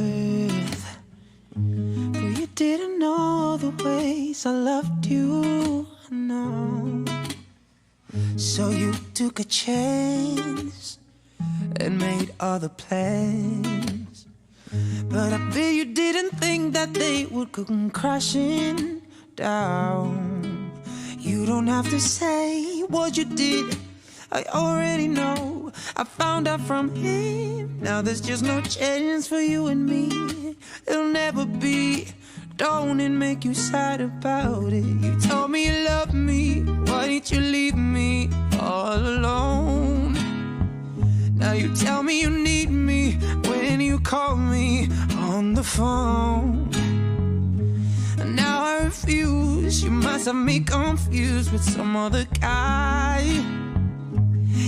earth, but you didn't know the ways I loved you. No. So you took a chance and made other plans, but I bet you didn't think that they would come crashing down. You don't have to say what you did, I already know. I found out from him. Now there's just no chance for you and me. It'll never be. Don't it make you sad about it? You told me you loved me. Why did you leave me all alone? Now you tell me you need me when you call me on the phone. And now I refuse. You must have me confused with some other guy.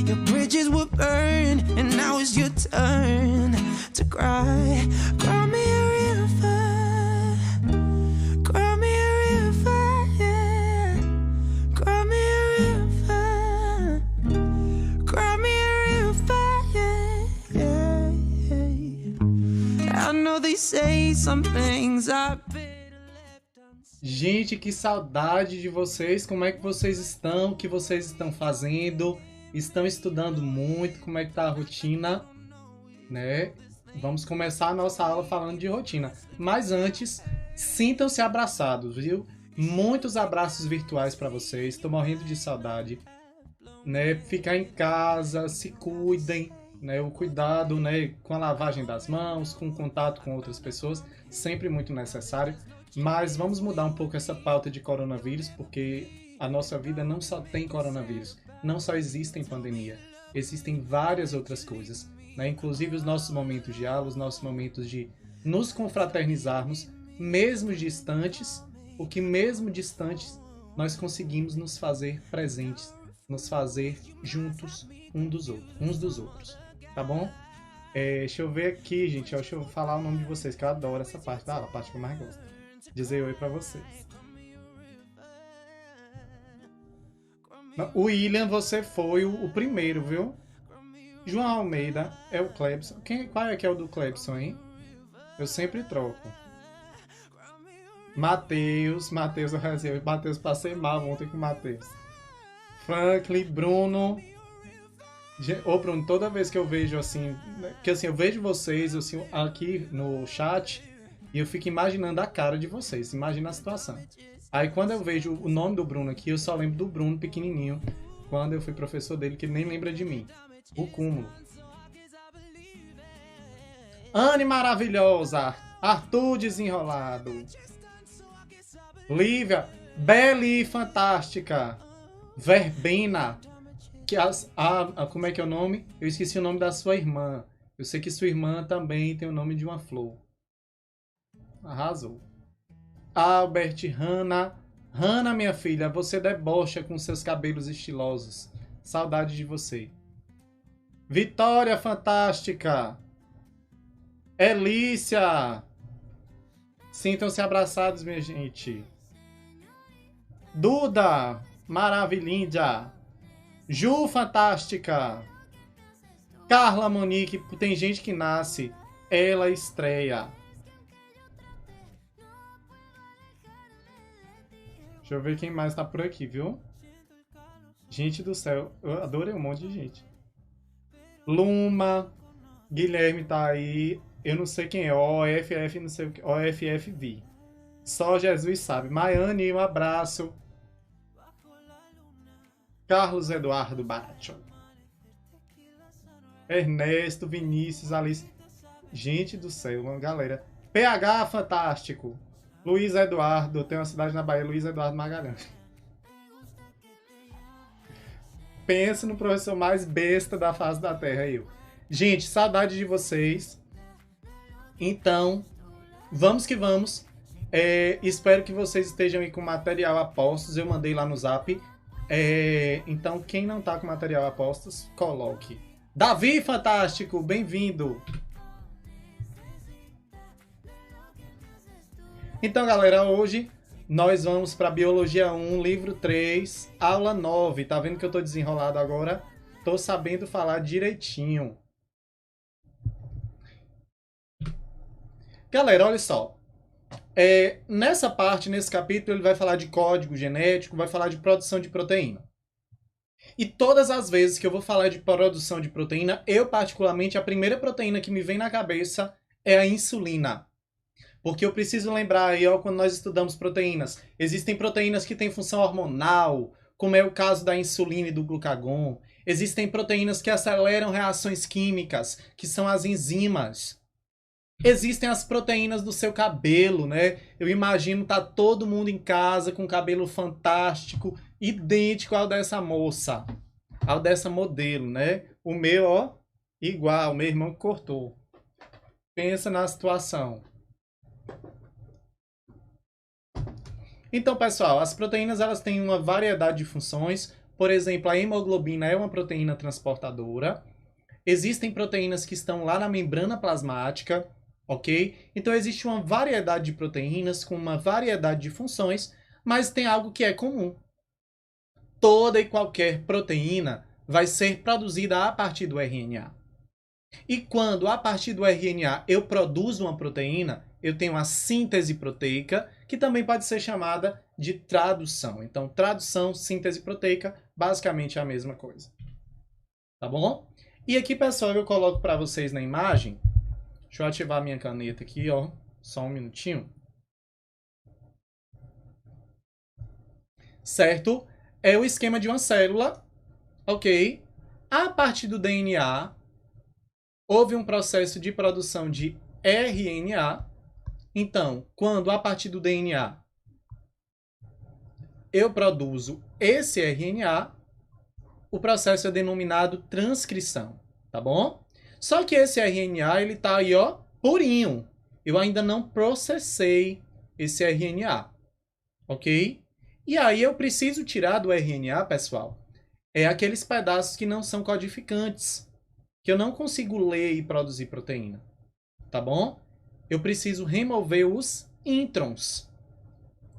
Your bridges were burned, and now it's your turn to cry. Cry me a river, cry me a river, yeah. Cry me a river, cry me a river, yeah, yeah. I know they say some things I better left unsaid. Gente, que saudade de vocês. Como é que vocês estão? O que vocês estão fazendo? Estão estudando muito? Como é que tá a rotina? Né? Vamos começar a nossa aula falando de rotina. Mas antes, sintam-se abraçados, viu? Muitos abraços virtuais para vocês. Estou morrendo de saudade. Né? Ficar em casa, se cuidem. Né? O cuidado, né? Com a lavagem das mãos, com o contato com outras pessoas, sempre muito necessário. Mas vamos mudar um pouco essa pauta de coronavírus, porque a nossa vida não só tem coronavírus. Não só existem pandemia, existem várias outras coisas, né? Inclusive os nossos momentos de aula, os nossos momentos de nos confraternizarmos, mesmo distantes, porque mesmo distantes nós conseguimos nos fazer presentes, nos fazer juntos uns dos outros, tá bom? Deixa eu ver aqui, gente, deixa eu falar o nome de vocês, que eu adoro essa parte da aula, a parte que eu mais gosto. Dizer oi pra vocês. O William, você foi o primeiro, viu? João Almeida é o Clebson. Qual é que é o do Clebson, hein? Eu sempre troco. Matheus, passei mal ontem com o Matheus. Franklin, Bruno. Ô, Bruno, toda vez que eu vejo assim... Porque assim, eu vejo vocês assim, aqui no chat e eu fico imaginando a cara de vocês. Imagina a situação. Aí quando eu vejo o nome do Bruno aqui, eu só lembro do Bruno pequenininho, quando eu fui professor dele, que ele nem lembra de mim. O cúmulo. Anne maravilhosa, Arthur desenrolado, Lívia, Beli fantástica, Verbena, como é que é o nome? Eu esqueci o nome da sua irmã. Eu sei que sua irmã também tem o nome de uma flor. Arrasou. Albert, Hannah, minha filha, você debocha com seus cabelos estilosos. Saudade de você. Vitória, fantástica. Elícia. Sintam-se abraçados, minha gente. Duda, maravilhinda. Ju, fantástica. Carla Monique, tem gente que nasce. Ela estreia. Deixa eu ver quem mais tá por aqui, viu? Gente do céu, eu adorei um monte de gente. Luma, Guilherme tá aí. Eu não sei quem é, OFF, não sei o que, OFFV. Só Jesus sabe. Maiane, um abraço. Carlos Eduardo Baracho. Ernesto, Vinícius, Alice. Gente do céu, uma galera. PH, fantástico. Luiz Eduardo, tem uma cidade na Bahia, Luiz Eduardo Magalhães. Pensa no professor mais besta da face da Terra, eu. Gente, saudade de vocês. Então, vamos que vamos. Espero que vocês estejam aí com material a postos. Eu mandei lá no Zap. Então, quem não tá com material a postos, coloque. Davi, fantástico, bem-vindo. Então, galera, hoje nós vamos para Biologia 1, livro 3, aula 9. Tá vendo que eu tô desenrolado agora? Tô sabendo falar direitinho. Galera, olha só. Nessa parte, nesse capítulo, ele vai falar de código genético, vai falar de produção de proteína. E todas as vezes que eu vou falar de produção de proteína, eu particularmente, a primeira proteína que me vem na cabeça é a insulina. Porque eu preciso lembrar aí, ó, quando nós estudamos proteínas, existem proteínas que têm função hormonal, como é o caso da insulina e do glucagon. Existem proteínas que aceleram reações químicas, que são as enzimas. Existem as proteínas do seu cabelo, né? Eu imagino tá todo mundo em casa com cabelo fantástico, idêntico ao dessa moça, ao dessa modelo, né? O meu, ó, igual, meu irmão cortou. Pensa na situação. Então, pessoal, as proteínas elas têm uma variedade de funções. Por exemplo, a hemoglobina é uma proteína transportadora. Existem proteínas que estão lá na membrana plasmática, ok? Então, existe uma variedade de proteínas com uma variedade de funções, mas tem algo que é comum. Toda e qualquer proteína vai ser produzida a partir do RNA. E quando, a partir do RNA, eu produzo uma proteína, eu tenho a síntese proteica, que também pode ser chamada de tradução. Então, tradução, síntese proteica, basicamente é a mesma coisa. Tá bom? E aqui, pessoal, eu coloco para vocês na imagem. Deixa eu ativar minha caneta aqui, ó. Só um minutinho. Certo? É o esquema de uma célula, ok? A partir do DNA, houve um processo de produção de RNA. Então, quando a partir do DNA eu produzo esse RNA, o processo é denominado transcrição, tá bom? Só que esse RNA, ele tá aí, ó, purinho. Eu ainda não processei esse RNA, ok? E aí eu preciso tirar do RNA, pessoal, aqueles pedaços que não são codificantes, que eu não consigo ler e produzir proteína, tá bom? Eu preciso remover os introns,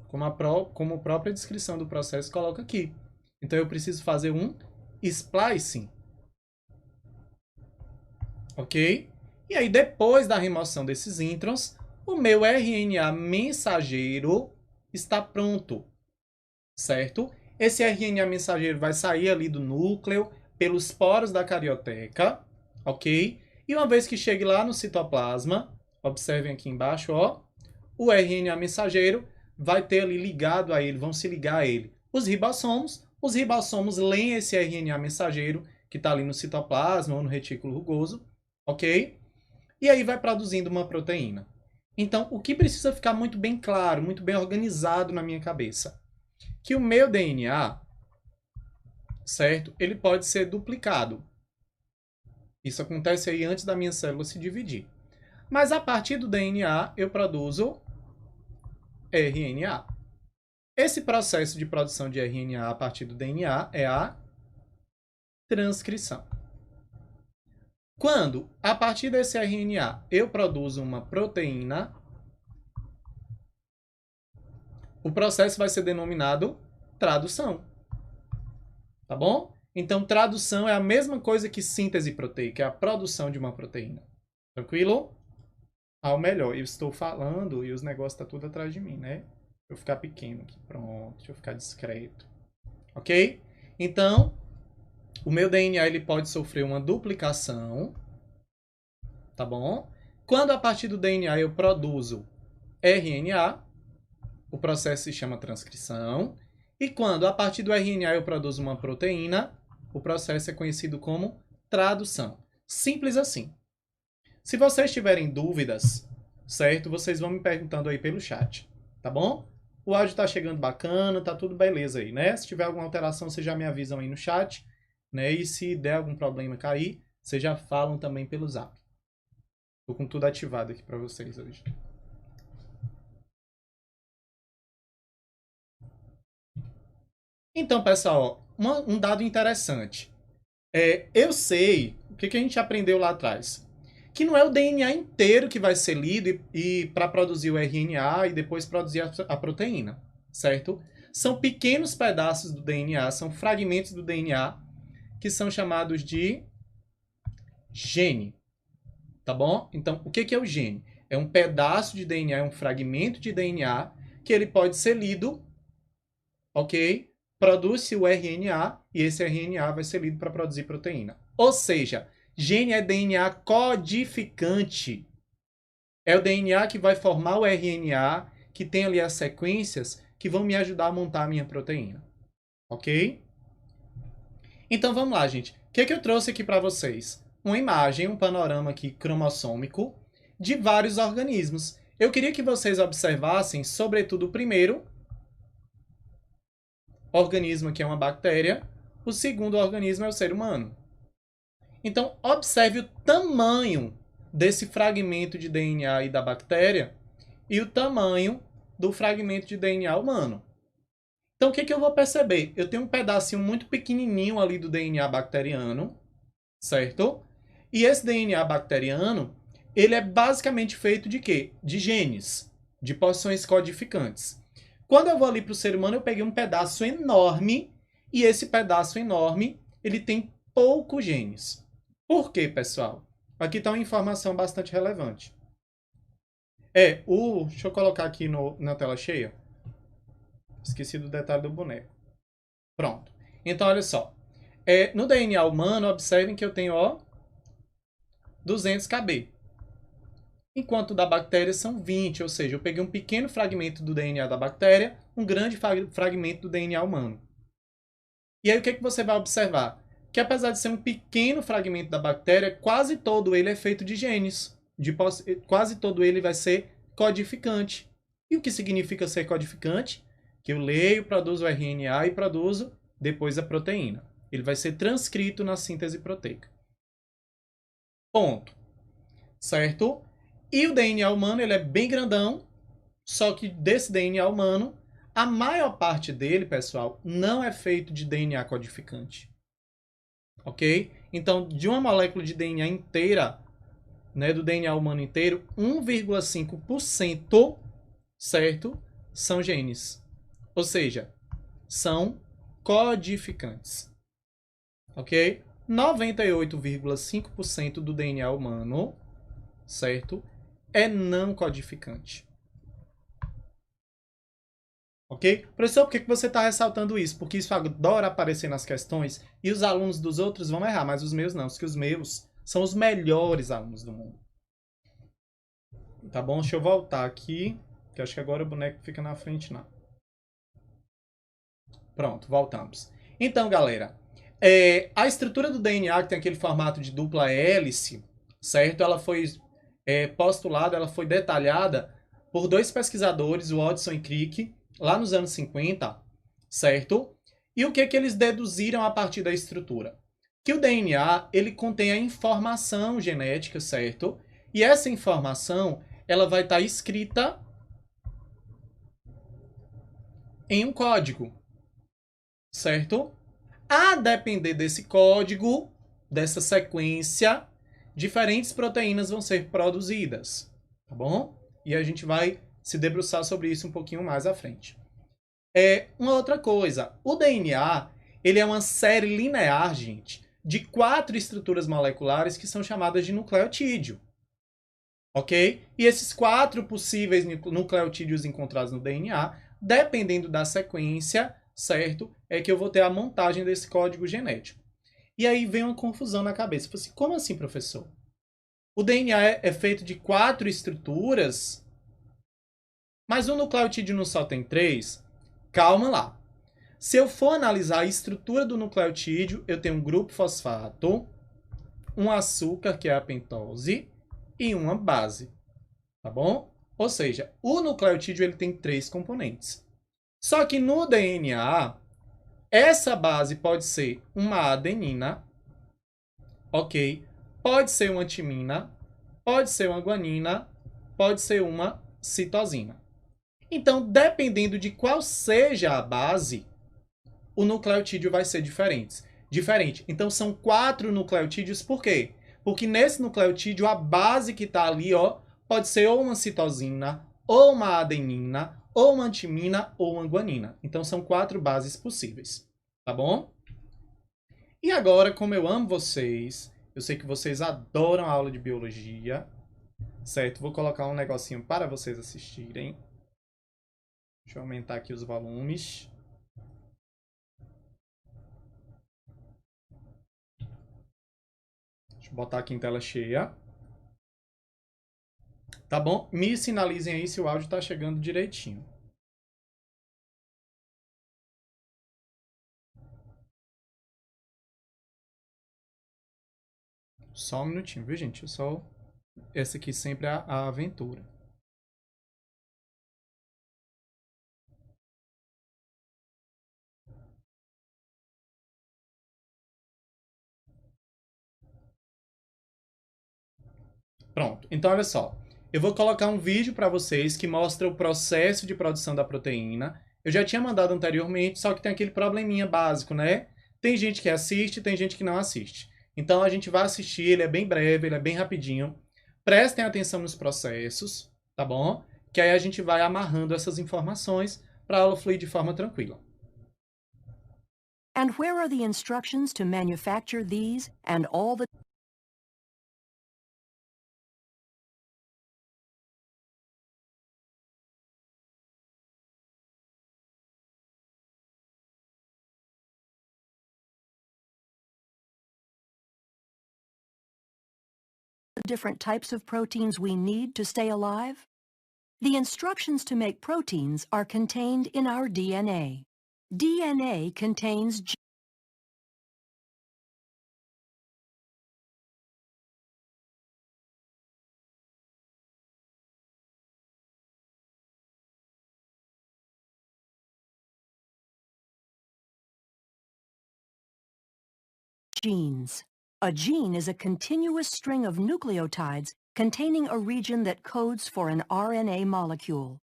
como a própria descrição do processo coloca aqui. Então, eu preciso fazer um splicing. Ok? E aí, depois da remoção desses introns, o meu RNA mensageiro está pronto. Certo? Esse RNA mensageiro vai sair ali do núcleo, pelos poros da carioteca. Ok? E uma vez que chegue lá no citoplasma, observem aqui embaixo, ó, o RNA mensageiro vai ter ali ligado a ele, vão se ligar a ele os ribossomos leem esse RNA mensageiro que está ali no citoplasma ou no retículo rugoso, ok? E aí vai produzindo uma proteína. Então, o que precisa ficar muito bem claro, muito bem organizado na minha cabeça? Que o meu DNA, certo? Ele pode ser duplicado. Isso acontece aí antes da minha célula se dividir. Mas a partir do DNA, eu produzo RNA. Esse processo de produção de RNA a partir do DNA é a transcrição. Quando, a partir desse RNA, eu produzo uma proteína, o processo vai ser denominado tradução. Tá bom? Então, tradução é a mesma coisa que síntese proteica, é a produção de uma proteína. Tranquilo? Ao melhor, eu estou falando e os negócios estão tudo atrás de mim, né? Deixa eu ficar pequeno aqui, pronto. Deixa eu ficar discreto. Ok? Então, o meu DNA ele pode sofrer uma duplicação, tá bom? Quando a partir do DNA eu produzo RNA, o processo se chama transcrição. E quando a partir do RNA eu produzo uma proteína, o processo é conhecido como tradução. Simples assim. Se vocês tiverem dúvidas, certo? Vocês vão me perguntando aí pelo chat, tá bom? O áudio tá chegando bacana, tá tudo beleza aí, né? Se tiver alguma alteração, vocês já me avisam aí no chat, né? E se der algum problema cair, vocês já falam também pelo zap. Tô com tudo ativado aqui para vocês hoje. Então, pessoal, um dado interessante. Eu sei, o que a gente aprendeu lá atrás? Que não é o DNA inteiro que vai ser lido e para produzir o RNA e depois produzir a proteína, certo? São pequenos pedaços do DNA, são fragmentos do DNA que são chamados de gene, tá bom? Então, o que é o gene? É um pedaço de DNA, é um fragmento de DNA que ele pode ser lido, ok? Produz-se o RNA e esse RNA vai ser lido para produzir proteína. Ou seja, gene é DNA codificante. É o DNA que vai formar o RNA, que tem ali as sequências que vão me ajudar a montar a minha proteína. Ok? Então vamos lá, gente. O que eu trouxe aqui para vocês? Uma imagem, um panorama aqui cromossômico de vários organismos. Eu queria que vocês observassem, sobretudo, o primeiro organismo, que é uma bactéria. O segundo organismo é o ser humano. Então, observe o tamanho desse fragmento de DNA aí da bactéria e o tamanho do fragmento de DNA humano. Então, o que eu vou perceber? Eu tenho um pedacinho muito pequenininho ali do DNA bacteriano, certo? E esse DNA bacteriano, ele é basicamente feito de quê? De genes, de porções codificantes. Quando eu vou ali para o ser humano, eu peguei um pedaço enorme e esse pedaço enorme, ele tem poucos genes. Por quê, pessoal? Aqui está uma informação bastante relevante. Deixa eu colocar aqui na tela cheia. Esqueci do detalhe do boneco. Pronto. Então, olha só. No DNA humano, observem que eu tenho, 200 kb. Enquanto da bactéria são 20, ou seja, eu peguei um pequeno fragmento do DNA da bactéria, um grande fragmento do DNA humano. E aí o que você vai observar? Que apesar de ser um pequeno fragmento da bactéria, quase todo ele é feito de genes. Quase todo ele vai ser codificante. E o que significa ser codificante? Que eu leio, produzo o RNA e produzo depois a proteína. Ele vai ser transcrito na síntese proteica. Ponto. Certo? E o DNA humano, ele é bem grandão, só que desse DNA humano, a maior parte dele, pessoal, não é feito de DNA codificante. Ok? Então, de uma molécula de DNA inteira, né, do DNA humano inteiro, 1,5%, certo? São genes. Ou seja, são codificantes. Ok? 98,5% do DNA humano, certo? É não codificante. Ok? Professor, por que você está ressaltando isso? Porque isso adora aparecer nas questões e os alunos dos outros vão errar, mas os meus não, porque os meus são os melhores alunos do mundo. Tá bom? Deixa eu voltar aqui, que acho que agora o boneco fica na frente, não. Pronto, voltamos. Então, galera, a estrutura do DNA, que tem aquele formato de dupla hélice, certo? Ela foi postulada, ela foi detalhada por dois pesquisadores, o Watson e Crick, lá nos anos 50, certo? E o que eles deduziram a partir da estrutura? Que o DNA, ele contém a informação genética, certo? E essa informação, ela vai estar escrita em um código, certo? A depender desse código, dessa sequência, diferentes proteínas vão ser produzidas, tá bom? E a gente vai se debruçar sobre isso um pouquinho mais à frente. Uma outra coisa, o DNA, ele é uma série linear, gente, de 4 estruturas moleculares que são chamadas de nucleotídeo, ok? E esses 4 possíveis nucleotídeos encontrados no DNA, dependendo da sequência, certo? É que eu vou ter a montagem desse código genético. E aí vem uma confusão na cabeça. Assim, como assim, professor? O DNA é feito de 4 estruturas, mas o nucleotídeo não só tem 3? Calma lá. Se eu for analisar a estrutura do nucleotídeo, eu tenho um grupo fosfato, um açúcar, que é a pentose, e uma base. Tá bom? Ou seja, o nucleotídeo ele tem 3 componentes. Só que no DNA, essa base pode ser uma adenina, ok? Pode ser uma timina, pode ser uma guanina, pode ser uma citosina. Então, dependendo de qual seja a base, o nucleotídeo vai ser diferente. Então, são 4 nucleotídeos, por quê? Porque nesse nucleotídeo, a base que está ali, pode ser ou uma citosina, ou uma adenina, ou uma timina, ou uma guanina. Então, são 4 bases possíveis. Tá bom? E agora, como eu amo vocês, eu sei que vocês adoram a aula de biologia, certo? Vou colocar um negocinho para vocês assistirem. Deixa eu aumentar aqui os volumes. Deixa eu botar aqui em tela cheia. Tá bom? Me sinalizem aí se o áudio tá chegando direitinho. Só um minutinho, viu, gente? Essa aqui sempre é a aventura. Pronto. Então, olha só. Eu vou colocar um vídeo para vocês que mostra o processo de produção da proteína. Eu já tinha mandado anteriormente, só que tem aquele probleminha básico, né? Tem gente que assiste, tem gente que não assiste. Então, a gente vai assistir, ele é bem breve, ele é bem rapidinho. Prestem atenção nos processos, tá bom? Que aí a gente vai amarrando essas informações para a aula fluir de forma tranquila. And where are the instructions to manufacture these and all the different types of proteins we need to stay alive? The instructions to make proteins are contained in our DNA. DNA contains genes. A gene is a continuous string of nucleotides containing a region that codes for an RNA molecule.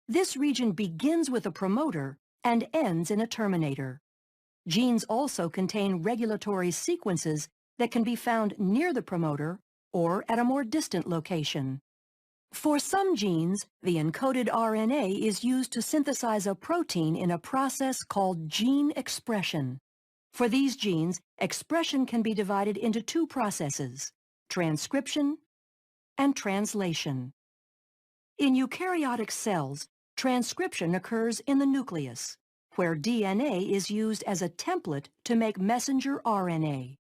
This region begins with a promoter and ends in a terminator. Genes also contain regulatory sequences that can be found near the promoter or at a more distant location. For some genes, the encoded RNA is used to synthesize a protein in a process called gene expression. For these genes, expression can be divided into two processes, transcription and translation. In eukaryotic cells, transcription occurs in the nucleus, where DNA is used as a template to make messenger RNA.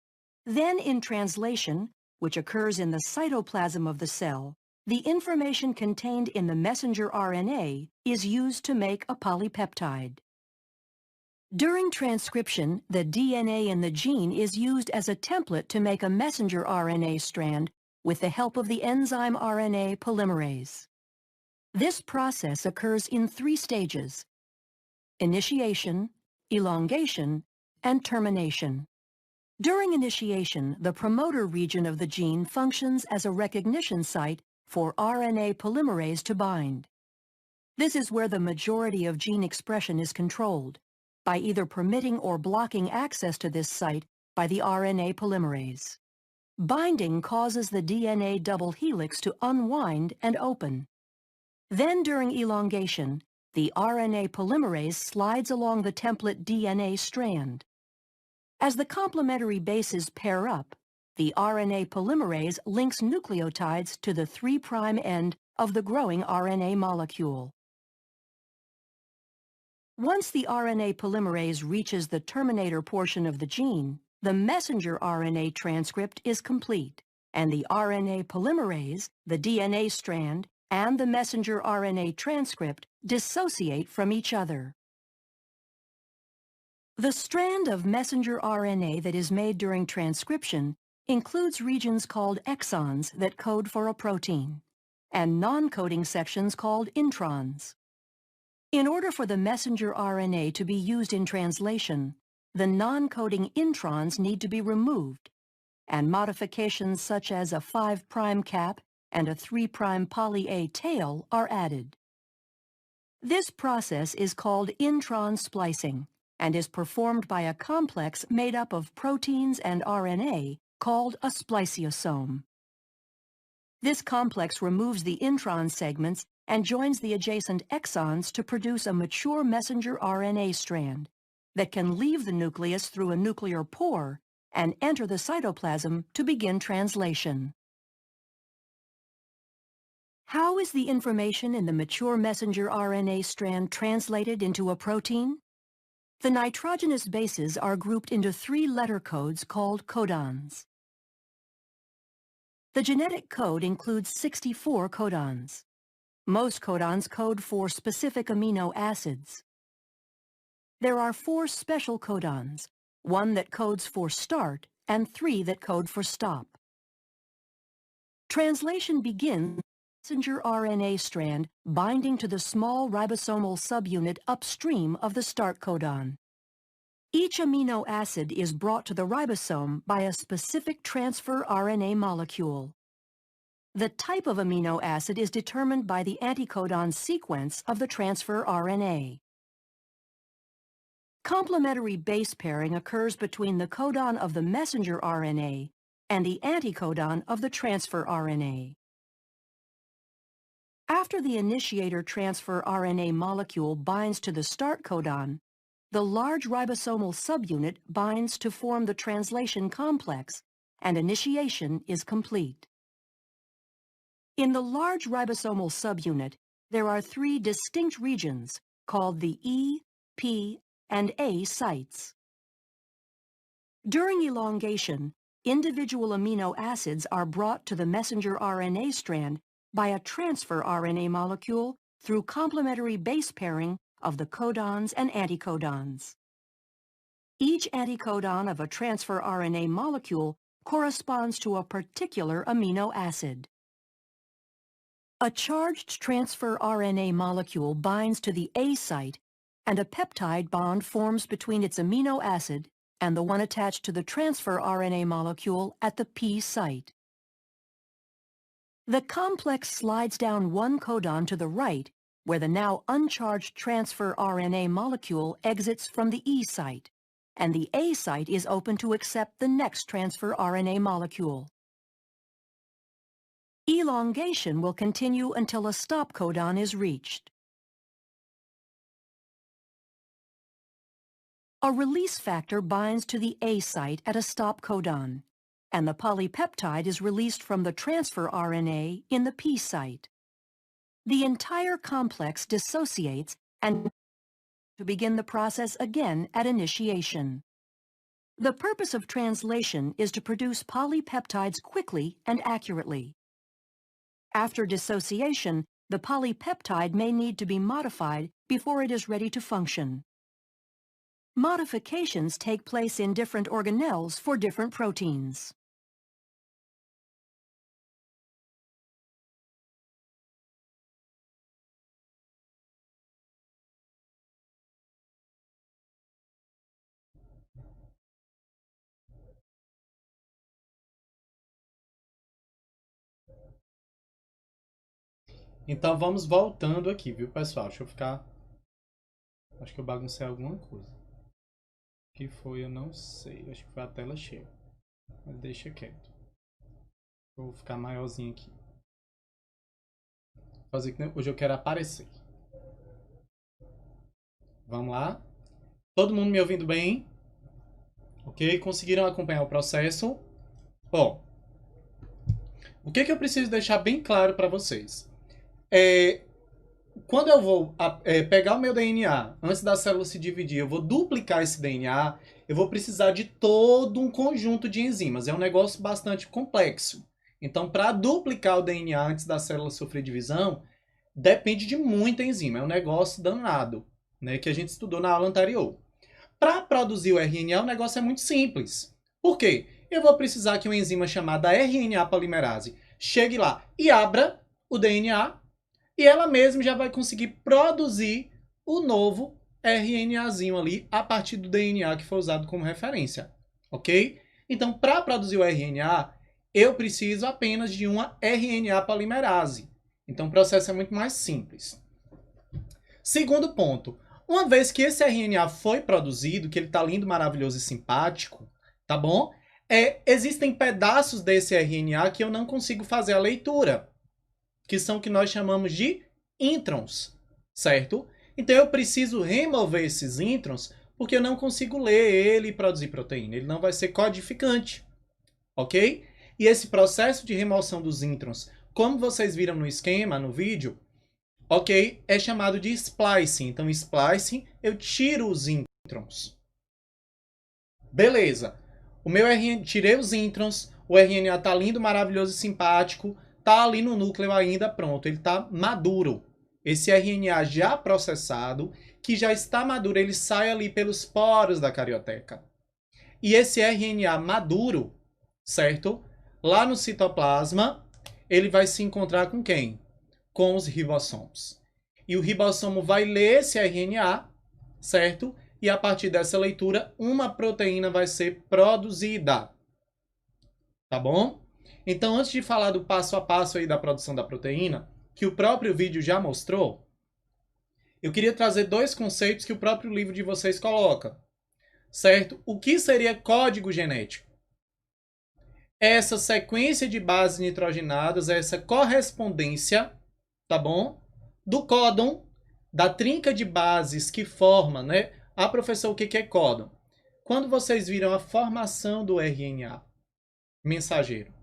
Then in translation, which occurs in the cytoplasm of the cell, the information contained in the messenger RNA is used to make a polypeptide. During transcription, the DNA in the gene is used as a template to make a messenger RNA strand with the help of the enzyme RNA polymerase. This process occurs in 3 stages: initiation, elongation, and termination. During initiation, the promoter region of the gene functions as a recognition site for RNA polymerase to bind. This is where the majority of gene expression is controlled, by either permitting or blocking access to this site by the RNA polymerase. Binding causes the DNA double helix to unwind and open. Then during elongation, the RNA polymerase slides along the template DNA strand. As the complementary bases pair up, the RNA polymerase links nucleotides to the 3' end of the growing RNA molecule. Once the RNA polymerase reaches the terminator portion of the gene, the messenger RNA transcript is complete, and the RNA polymerase, the DNA strand, and the messenger RNA transcript dissociate from each other. The strand of messenger RNA that is made during transcription includes regions called exons that code for a protein, and non-coding sections called introns. In order for the messenger RNA to be used in translation, the non-coding introns need to be removed, and modifications such as a 5' cap and a 3' poly A tail are added. This process is called intron splicing and is performed by a complex made up of proteins and RNA called a spliceosome. This complex removes the intron segments and joins the adjacent exons to produce a mature messenger RNA strand that can leave the nucleus through a nuclear pore and enter the cytoplasm to begin translation. How is the information in the mature messenger RNA strand translated into a protein? The nitrogenous bases are grouped into 3 letter codes called codons. The genetic code includes 64 codons. Most codons code for specific amino acids. There are 4 special codons, 1 that codes for start and 3 that code for stop. Translation begins with the messenger RNA strand binding to the small ribosomal subunit upstream of the start codon. Each amino acid is brought to the ribosome by a specific transfer RNA molecule. The type of amino acid is determined by the anticodon sequence of the transfer RNA. Complementary base pairing occurs between the codon of the messenger RNA and the anticodon of the transfer RNA. After the initiator transfer RNA molecule binds to the start codon, the large ribosomal subunit binds to form the translation complex, and initiation is complete. In the large ribosomal subunit, there are 3 distinct regions called the E, P, and A sites. During elongation, individual amino acids are brought to the messenger RNA strand by a transfer RNA molecule through complementary base pairing of the codons and anticodons. Each anticodon of a transfer RNA molecule corresponds to a particular amino acid. A charged transfer RNA molecule binds to the A site, and a peptide bond forms between its amino acid and the one attached to the transfer RNA molecule at the P site. The complex slides down 1 codon to the right, where the now uncharged transfer RNA molecule exits from the E site, and the A site is open to accept the next transfer RNA molecule. Elongation will continue until a stop codon is reached. A release factor binds to the A site at a stop codon, and the polypeptide is released from the transfer RNA in the P site. The entire complex dissociates and to begin the process again at initiation. The purpose of translation is to produce polypeptides quickly and accurately. After dissociation, the polypeptide may need to be modified before it is ready to function. Modifications take place in different organelles for different proteins. Então vamos voltando aqui, viu, pessoal? Deixa eu ficar... Acho que eu baguncei alguma coisa. O que foi, eu não sei. Acho que foi a tela cheia. Mas deixa quieto. Vou ficar maiorzinho aqui. Fazer que hoje eu quero aparecer. Vamos lá? Todo mundo me ouvindo bem? Ok? Conseguiram acompanhar o processo? Bom, o que eu preciso deixar bem claro para vocês? Quando eu vou pegar o meu DNA, antes da célula se dividir, eu vou duplicar esse DNA, eu vou precisar de todo um conjunto de enzimas. É um negócio bastante complexo. Então, para duplicar o DNA antes da célula sofrer divisão, depende de muita enzima. É um negócio danado, né, que a gente estudou na aula anterior. Para produzir o RNA, o negócio é muito simples. Por quê? Eu vou precisar que uma enzima chamada RNA polimerase chegue lá e abra o DNA, e ela mesma já vai conseguir produzir o novo RNAzinho ali a partir do DNA que foi usado como referência, ok? Então, para produzir o RNA, eu preciso apenas de uma RNA polimerase. Então, o processo é muito mais simples. Segundo ponto, uma vez que esse RNA foi produzido, que ele está lindo, maravilhoso e simpático, tá bom? Existem pedaços desse RNA que eu não consigo fazer a leitura, que são o que nós chamamos de introns, certo? Então eu preciso remover esses introns porque eu não consigo ler ele e produzir proteína. Ele não vai ser codificante, ok? E esse processo de remoção dos introns Como vocês viram no esquema, no vídeo, ok, é chamado de splicing. Então, splicing, eu tiro os introns. Beleza. O meu RNA, tirei os introns, o RNA tá lindo, maravilhoso e simpático, tá ali no núcleo ainda, pronto, ele tá maduro. Esse RNA já processado, que já está maduro, ele sai ali pelos poros da carioteca. E esse RNA maduro, certo? Lá no citoplasma, ele vai se encontrar com quem? Com os ribossomos. E o ribossomo vai ler esse RNA, certo? E a partir dessa leitura, uma proteína vai ser produzida. Tá bom? Então, antes de falar do passo a passo aí da produção da proteína, que o próprio vídeo já mostrou, eu queria trazer dois conceitos que o próprio livro de vocês coloca. Certo? O que seria código genético? Essa sequência de bases nitrogenadas, essa correspondência, tá bom? Do códon, da trinca de bases que forma, né? Ah, professor, o que é códon? Quando vocês viram a formação do RNA mensageiro,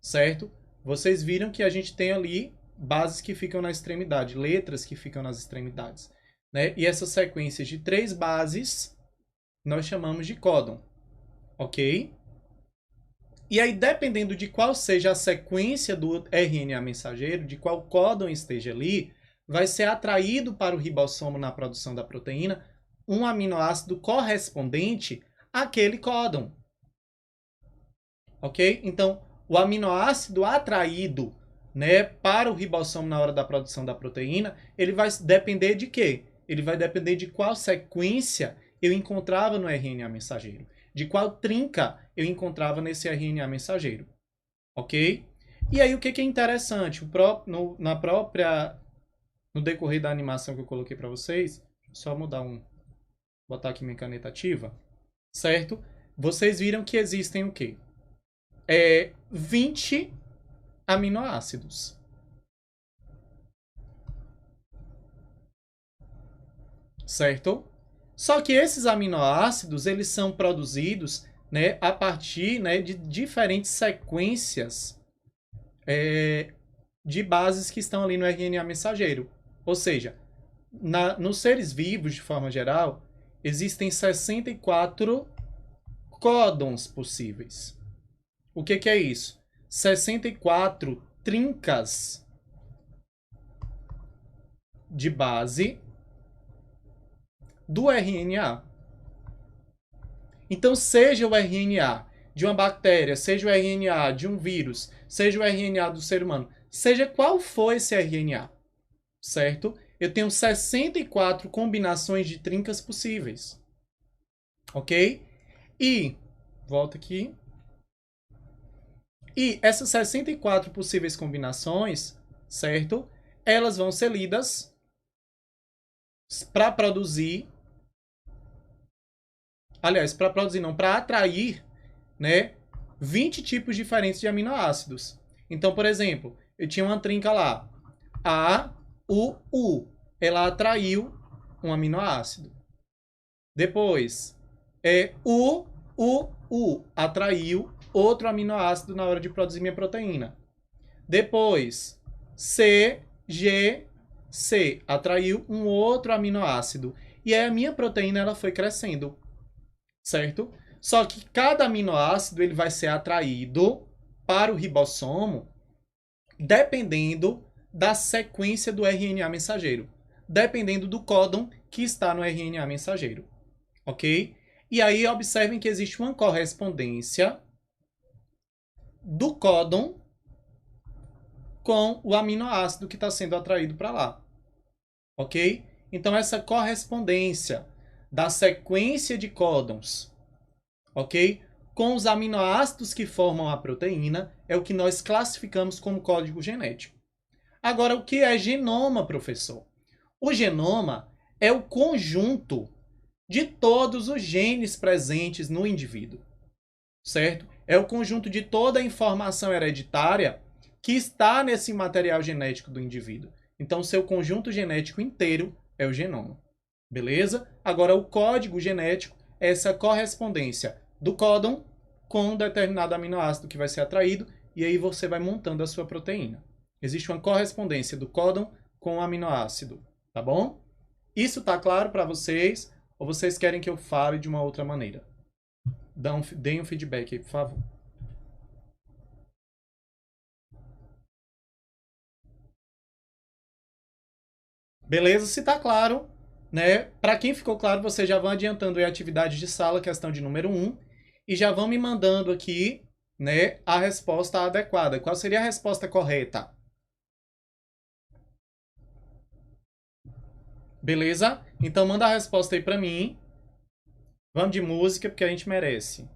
certo? Vocês viram que a gente tem ali bases que ficam na extremidade, letras que ficam nas extremidades, né? E essas sequências de 3 bases nós chamamos de códon, ok? E aí, dependendo de qual seja a sequência do RNA mensageiro, de qual códon esteja ali, vai ser atraído para o ribossomo na produção da proteína um aminoácido correspondente àquele códon. Ok? Então, o aminoácido atraído, né, para o ribossomo na hora da produção da proteína, ele vai depender de quê? Ele vai depender de qual sequência eu encontrava no RNA mensageiro. De qual trinca eu encontrava nesse RNA mensageiro. Ok? E aí, o que é interessante? No decorrer da animação que eu coloquei para vocês, só botar aqui minha caneta ativa, certo? Vocês viram que existem o quê? 20 aminoácidos. Certo? Só que esses aminoácidos, eles são produzidos, né, a partir, né, de diferentes sequências de bases que estão ali no RNA mensageiro. Ou seja, nos seres vivos, de forma geral, existem 64 códons possíveis. O que é isso? 64 trincas de base do RNA. Então, seja o RNA de uma bactéria, seja o RNA de um vírus, seja o RNA do ser humano, seja qual for esse RNA, certo? Eu tenho 64 combinações de trincas possíveis. Ok? E, volta aqui. E essas 64 possíveis combinações, certo? Elas vão ser lidas para produzir... Aliás, para produzir não, para atrair, né, 20 tipos diferentes de aminoácidos. Então, por exemplo, eu tinha uma trinca lá, A, U. Ela atraiu um aminoácido. Depois, U, atraiu outro aminoácido na hora de produzir minha proteína. Depois, C, atraiu um outro aminoácido. E aí a minha proteína ela foi crescendo. Certo? Só que cada aminoácido ele vai ser atraído para o ribossomo dependendo da sequência do RNA mensageiro. Dependendo do códon que está no RNA mensageiro. Ok? E aí observem que existe uma correspondência do códon com o aminoácido que está sendo atraído para lá. Ok? Então essa correspondência da sequência de códons, ok? Com os aminoácidos que formam a proteína, é o que nós classificamos como código genético. Agora, o que é genoma, professor? O genoma é o conjunto de todos os genes presentes no indivíduo, certo? É o conjunto de toda a informação hereditária que está nesse material genético do indivíduo. Então, seu conjunto genético inteiro é o genoma. Beleza? Agora, o código genético é essa correspondência do códon com um determinado aminoácido que vai ser atraído, e aí você vai montando a sua proteína. Existe uma correspondência do códon com o aminoácido, tá bom? Isso tá claro para vocês? Ou vocês querem que eu fale de uma outra maneira? Deem um feedback aí, por favor. Beleza? Se tá claro, né? Para quem ficou claro, vocês já vão adiantando aí a atividade de sala, questão de número 1, e já vão me mandando aqui, né, a resposta adequada. Qual seria a resposta correta? Beleza? Então manda a resposta aí para mim. Vamos de música, porque a gente merece.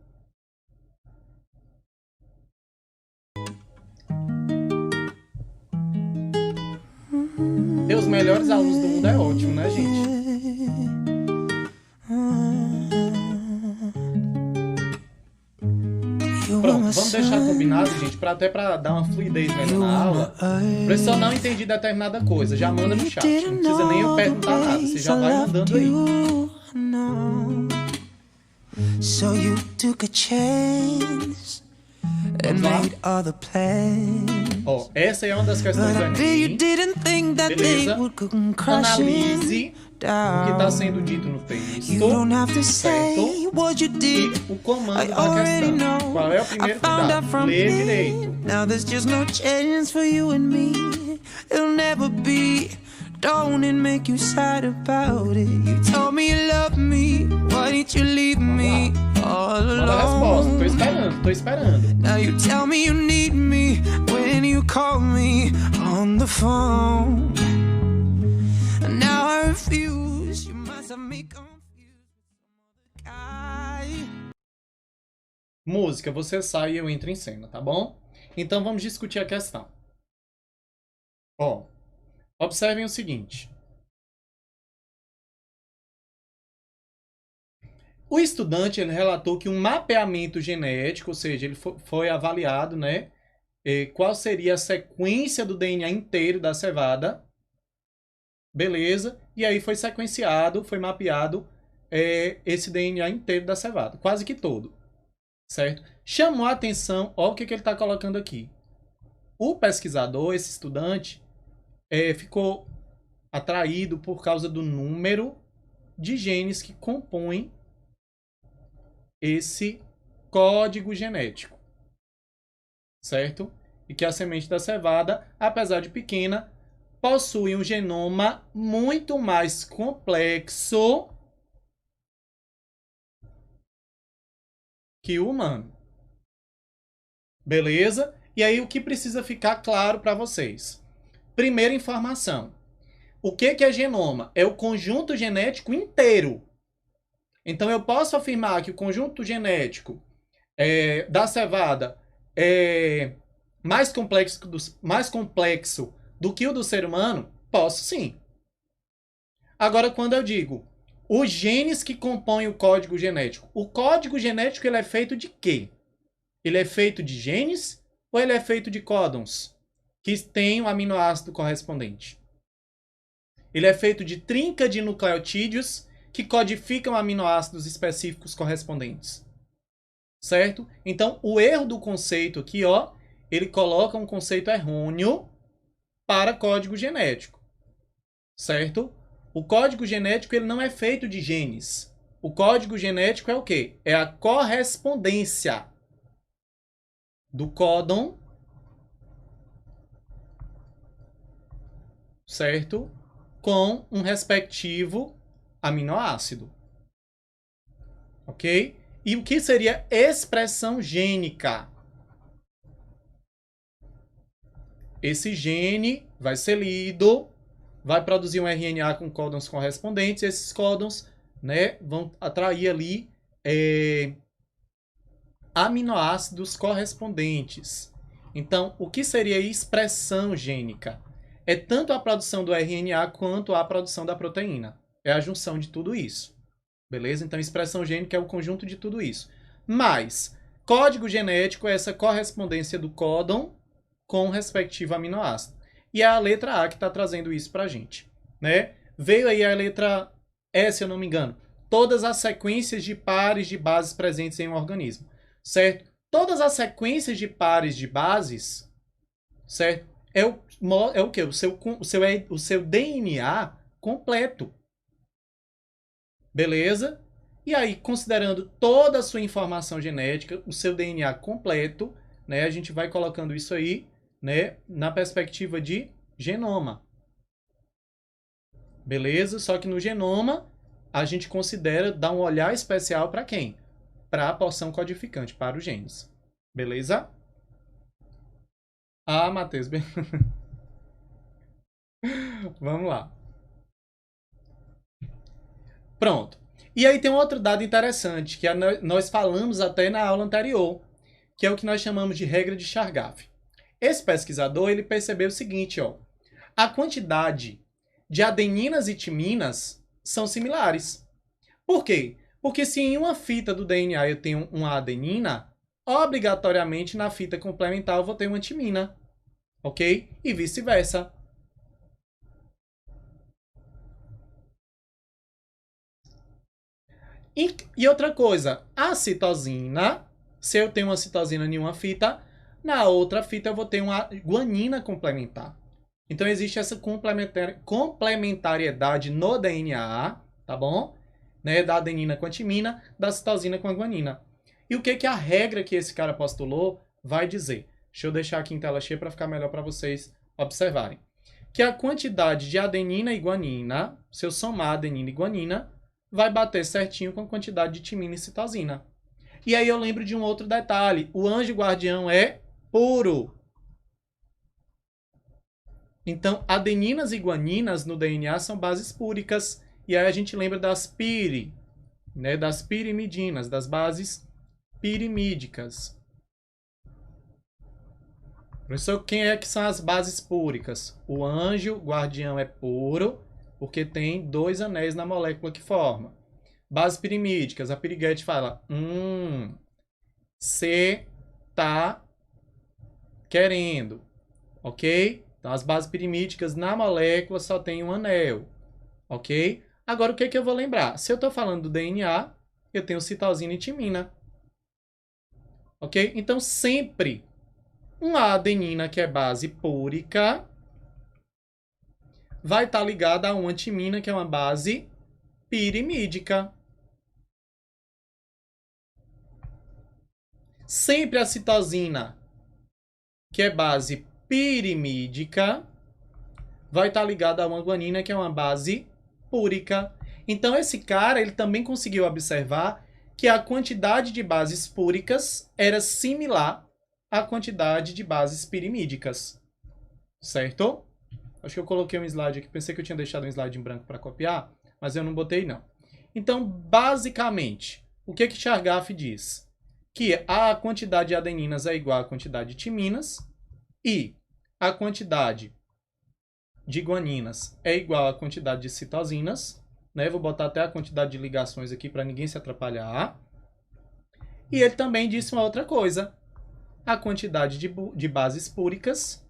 Ter os melhores alunos do mundo é ótimo, né, gente? Pronto, vamos deixar combinado, gente, até para dar uma fluidez melhor na aula. Professor, não entendi determinada coisa, já manda no chat, não precisa nem eu perguntar nada, você já vai mandando aí. So you took a chance and made other plans. Ó, essa é uma das questões do Enem. Beleza? Analise o que está sendo dito no texto, certo? E o comando da questão. Qual é o primeiro cuidado? Lê direito. Now there's just no chance for you and me. It'll never be. Don't it make you sad about it? You told me you love me. Why didn't you leave me all alone? Manda a resposta. Tô esperando. Now you tell me you need me when you call me on the phone. And now I refuse. You must have me confused with some other guy. Música, você sai e eu entro em cena, tá bom? Então vamos discutir a questão. Ó, observem o seguinte. O estudante ele relatou que um mapeamento genético, ou seja, ele foi avaliado, né? Qual seria a sequência do DNA inteiro da cevada. Beleza? E aí foi sequenciado, foi mapeado esse DNA inteiro da cevada. Quase que todo. Certo? Chamou a atenção, olha o que ele está colocando aqui. O pesquisador, esse estudante, ficou atraído por causa do número de genes que compõem esse código genético. Certo? E que a semente da cevada, apesar de pequena, possui um genoma muito mais complexo que o humano. Beleza? E aí o que precisa ficar claro para vocês? Primeira informação. O que é genoma? É o conjunto genético inteiro. Então eu posso afirmar que o conjunto genético da cevada é mais complexo do que o do ser humano? Posso sim. Agora, quando eu digo os genes que compõem o código genético, o código genético ele é feito de quê? Ele é feito de genes ou ele é feito de códons que têm o aminoácido correspondente? Ele é feito de trinca de nucleotídeos que codificam aminoácidos específicos correspondentes. Certo? Então, o erro do conceito aqui, ó, ele coloca um conceito errôneo para código genético. Certo? O código genético ele não é feito de genes. O código genético é o quê? É a correspondência do códon, certo? Com um respectivo aminoácido. Ok? E o que seria expressão gênica? Esse gene vai ser lido, vai produzir um RNA com códons correspondentes, e esses códons, né, vão atrair ali aminoácidos correspondentes. Então, o que seria expressão gênica? É tanto a produção do RNA quanto a produção da proteína. É a junção de tudo isso. Beleza? Então, expressão gênica é o conjunto de tudo isso. Mas, código genético é essa correspondência do códon com o respectivo aminoácido. E é a letra A que está trazendo isso para a gente. Né? Veio aí a letra E, se eu não me engano. Todas as sequências de pares de bases presentes em um organismo. Certo? Todas as sequências de pares de bases, certo? é o quê? O seu DNA completo. Beleza? E aí, considerando toda a sua informação genética, o seu DNA completo, né, a gente vai colocando isso aí, né, na perspectiva de genoma. Beleza? Só que no genoma, a gente considera dar um olhar especial para quem? Para a porção codificante, para os genes. Beleza? Ah, Matheus. Vamos lá. Pronto. E aí tem um outro dado interessante, que nós falamos até na aula anterior, que é o que nós chamamos de regra de Chargaff. Esse pesquisador, ele percebeu o seguinte, ó. A quantidade de adeninas e timinas são similares. Por quê? Porque se em uma fita do DNA eu tenho uma adenina, obrigatoriamente na fita complementar eu vou ter uma timina. Ok? E vice-versa. E outra coisa, a citosina, se eu tenho uma citosina em uma fita, na outra fita eu vou ter uma guanina complementar. Então existe essa complementariedade no DNA, tá bom? Né? Da adenina com a timina, da citosina com a guanina. E o que a regra que esse cara postulou vai dizer? Deixa eu deixar aqui em tela cheia para ficar melhor para vocês observarem. Que a quantidade de adenina e guanina, se eu somar adenina e guanina, vai bater certinho com a quantidade de timina e citosina. E aí eu lembro de um outro detalhe. O anjo guardião é puro. Então, adeninas e guaninas no DNA são bases púricas. E aí a gente lembra das piri, né, das pirimidinas, das bases pirimídicas. Professor, quem é que são as bases púricas? O anjo guardião é puro, porque tem 2 anéis na molécula que forma. Bases pirimídicas, a piriguete fala, você tá querendo, ok? Então, as bases pirimídicas na molécula só tem um anel, ok? Agora, o que eu vou lembrar? Se eu estou falando do DNA, eu tenho citosina e timina, ok? Então, sempre uma adenina, que é base púrica, vai estar ligada a uma timina, que é uma base pirimídica. Sempre a citosina, que é base pirimídica, vai estar ligada a uma guanina, que é uma base púrica. Então, esse cara, ele também conseguiu observar que a quantidade de bases púricas era similar à quantidade de bases pirimídicas. Certo? Acho que eu coloquei um slide aqui. Pensei que eu tinha deixado um slide em branco para copiar, mas eu não botei, não. Então, basicamente, o que Chargaff diz? Que a quantidade de adeninas é igual à quantidade de timinas e a quantidade de guaninas é igual à quantidade de citosinas. Né? Vou botar até a quantidade de ligações aqui para ninguém se atrapalhar. E ele também disse uma outra coisa. A quantidade de bases púricas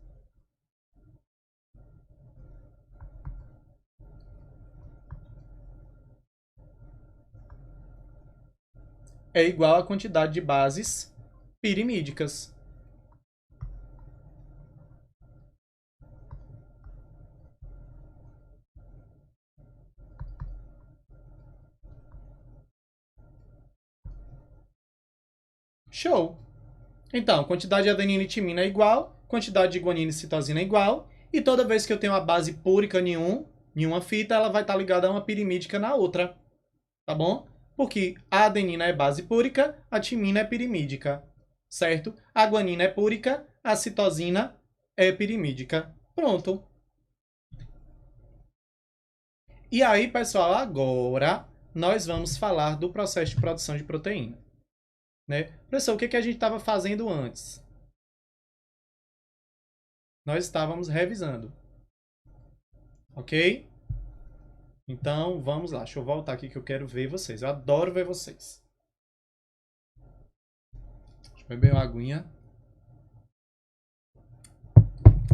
é igual à quantidade de bases pirimídicas. Show! Então, quantidade de adenina e timina é igual, quantidade de guanina e citosina é igual, e toda vez que eu tenho uma base púrica em uma fita, ela vai estar ligada a uma pirimídica na outra. Tá bom? Porque a adenina é base púrica, a timina é pirimídica. Certo? A guanina é púrica, a citosina é pirimídica. Pronto. E aí, pessoal, agora nós vamos falar do processo de produção de proteína. Né? Professor, o que a gente estava fazendo antes? Nós estávamos revisando. Ok? Então, vamos lá. Deixa eu voltar aqui que eu quero ver vocês. Eu adoro ver vocês. Deixa eu beber uma aguinha.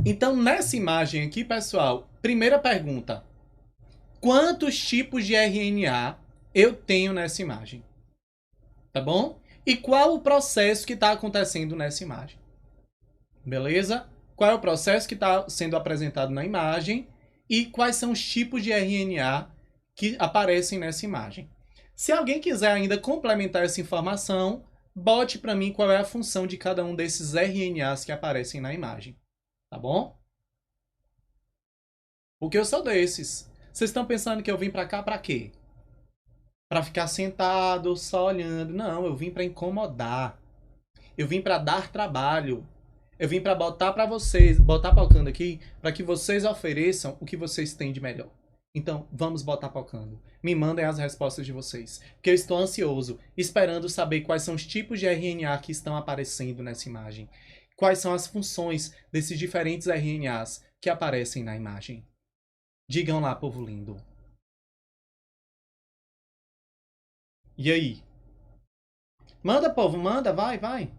Então, nessa imagem aqui, pessoal, primeira pergunta. Quantos tipos de RNA eu tenho nessa imagem? Tá bom? E qual o processo que está acontecendo nessa imagem? Beleza? qual é o processo que está sendo apresentado na imagem e quais são os tipos de RNA que aparecem nessa imagem. Se alguém quiser ainda complementar essa informação, bote para mim qual é a função de cada um desses RNAs que aparecem na imagem. Tá bom? Porque eu sou desses. Vocês estão pensando que eu vim para cá para quê? Para ficar sentado, só olhando. Não, eu vim para incomodar. Eu vim para dar trabalho. Eu vim para botar para vocês, botar palcando aqui, para que vocês ofereçam o que vocês têm de melhor. Então, vamos botar palcando. Me mandem as respostas de vocês. Porque eu estou ansioso, esperando saber quais são os tipos de RNA que estão aparecendo nessa imagem. Quais são as funções desses diferentes RNAs que aparecem na imagem. Digam lá, povo lindo. E aí? Manda, povo, manda, vai, vai.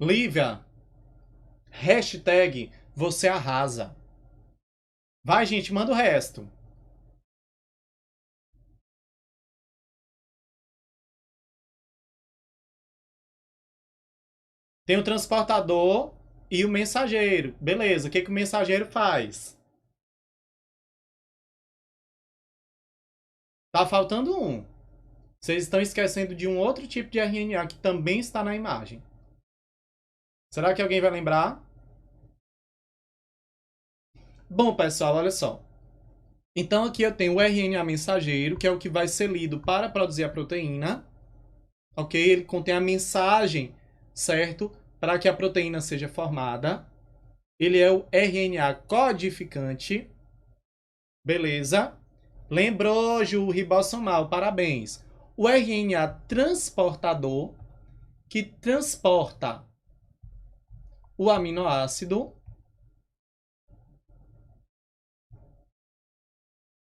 Lívia, hashtag você arrasa. Vai, gente, manda o resto. Tem o transportador e o mensageiro. Beleza, o que o mensageiro faz? Tá faltando um. Vocês estão esquecendo de um outro tipo de RNA que também está na imagem. Será que alguém vai lembrar? Bom, pessoal, olha só. Então aqui eu tenho o RNA mensageiro, que é o que vai ser lido para produzir a proteína. Ok? Ele contém a mensagem, certo? Para que a proteína seja formada. Ele é o RNA codificante. Beleza? Lembrou, Ju, ribossomal, parabéns. O RNA transportador, que transporta o aminoácido,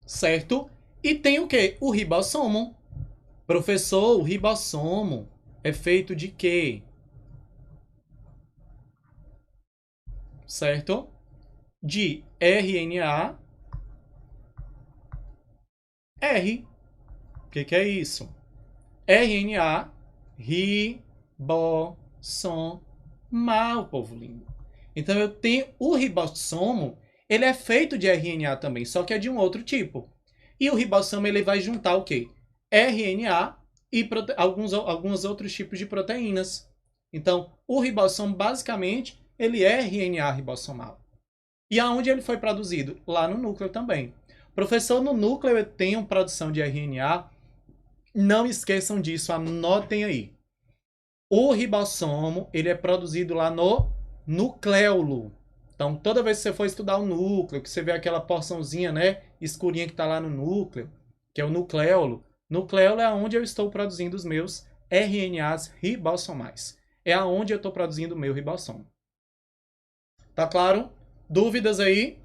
certo? E tem o quê? O ribossomo. Professor, o ribossomo é feito de quê? Certo? De RNA R. O que é isso? RNA ribossomal, povo lindo. Então eu tenho o ribossomo, ele é feito de RNA também, só que é de um outro tipo. E o ribossomo ele vai juntar o quê? RNA e alguns outros tipos de proteínas. Então, o ribossomo basicamente, ele é RNA ribossomal. E aonde ele foi produzido? Lá no núcleo também. Professor, no núcleo eu tenho produção de RNA. Não esqueçam disso, anotem aí. O ribossomo, ele é produzido lá no nucleolo. Então, toda vez que você for estudar o núcleo, que você vê aquela porçãozinha, né, escurinha que está lá no núcleo, que é o nucleolo. Nucleolo é onde eu estou produzindo os meus RNAs ribossomais. É aonde eu estou produzindo o meu ribossomo. Tá claro? Dúvidas aí?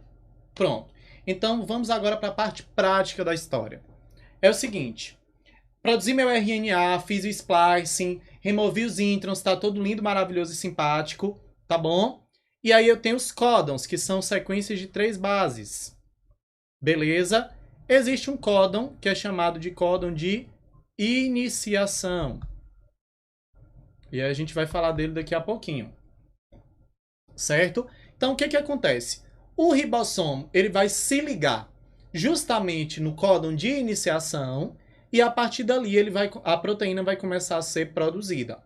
Pronto. Então, vamos agora para a parte prática da história. É o seguinte. Produzi meu RNA, fiz o splicing, removi os introns, tá todo lindo, maravilhoso e simpático, tá bom? E aí eu tenho os códons, que são sequências de 3 bases. Beleza? Existe um códon, que é chamado de códon de iniciação. E aí a gente vai falar dele daqui a pouquinho. Certo? Então, o que acontece? O ribossomo, ele vai se ligar justamente no códon de iniciação e a partir dali a proteína vai começar a ser produzida.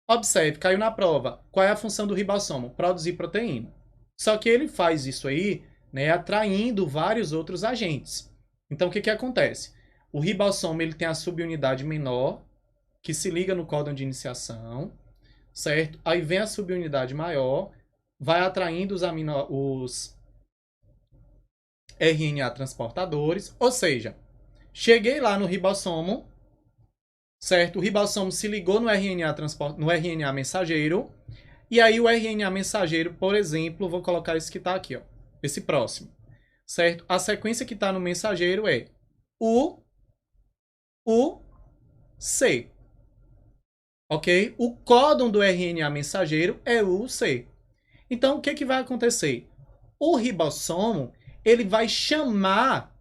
Observe, caiu na prova. Qual é a função do ribossomo? Produzir proteína. Só que ele faz isso aí, né, atraindo vários outros agentes. Então, o que acontece? O ribossomo ele tem a subunidade menor, que se liga no códon de iniciação, certo? Aí vem a subunidade maior, vai atraindo os RNA transportadores, ou seja, cheguei lá no ribossomo, certo? O ribossomo se ligou no RNA mensageiro, e aí o RNA mensageiro, por exemplo, vou colocar esse que está aqui, ó, esse próximo, certo? A sequência que está no mensageiro é C, ok? O códon do RNA mensageiro é UC. Então, o que vai acontecer? O ribossomo, ele vai chamar,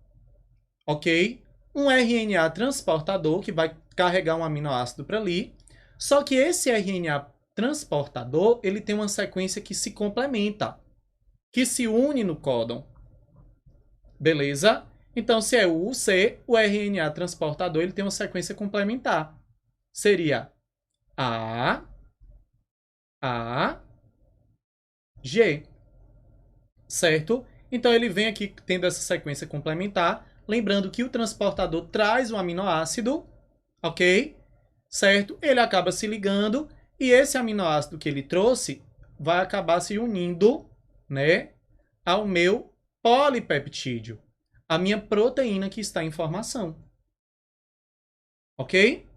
ok? Um RNA transportador que vai carregar um aminoácido para ali. Só que esse RNA transportador, ele tem uma sequência que se complementa, que se une no códon. Beleza? Então, se é o UC, o RNA transportador, ele tem uma sequência complementar. Seria A, G. Certo? Então, ele vem aqui tendo essa sequência complementar. Lembrando que o transportador traz o aminoácido, ok? Certo? Ele acaba se ligando e esse aminoácido que ele trouxe vai acabar se unindo, né, ao meu polipeptídeo, a minha proteína que está em formação. Ok?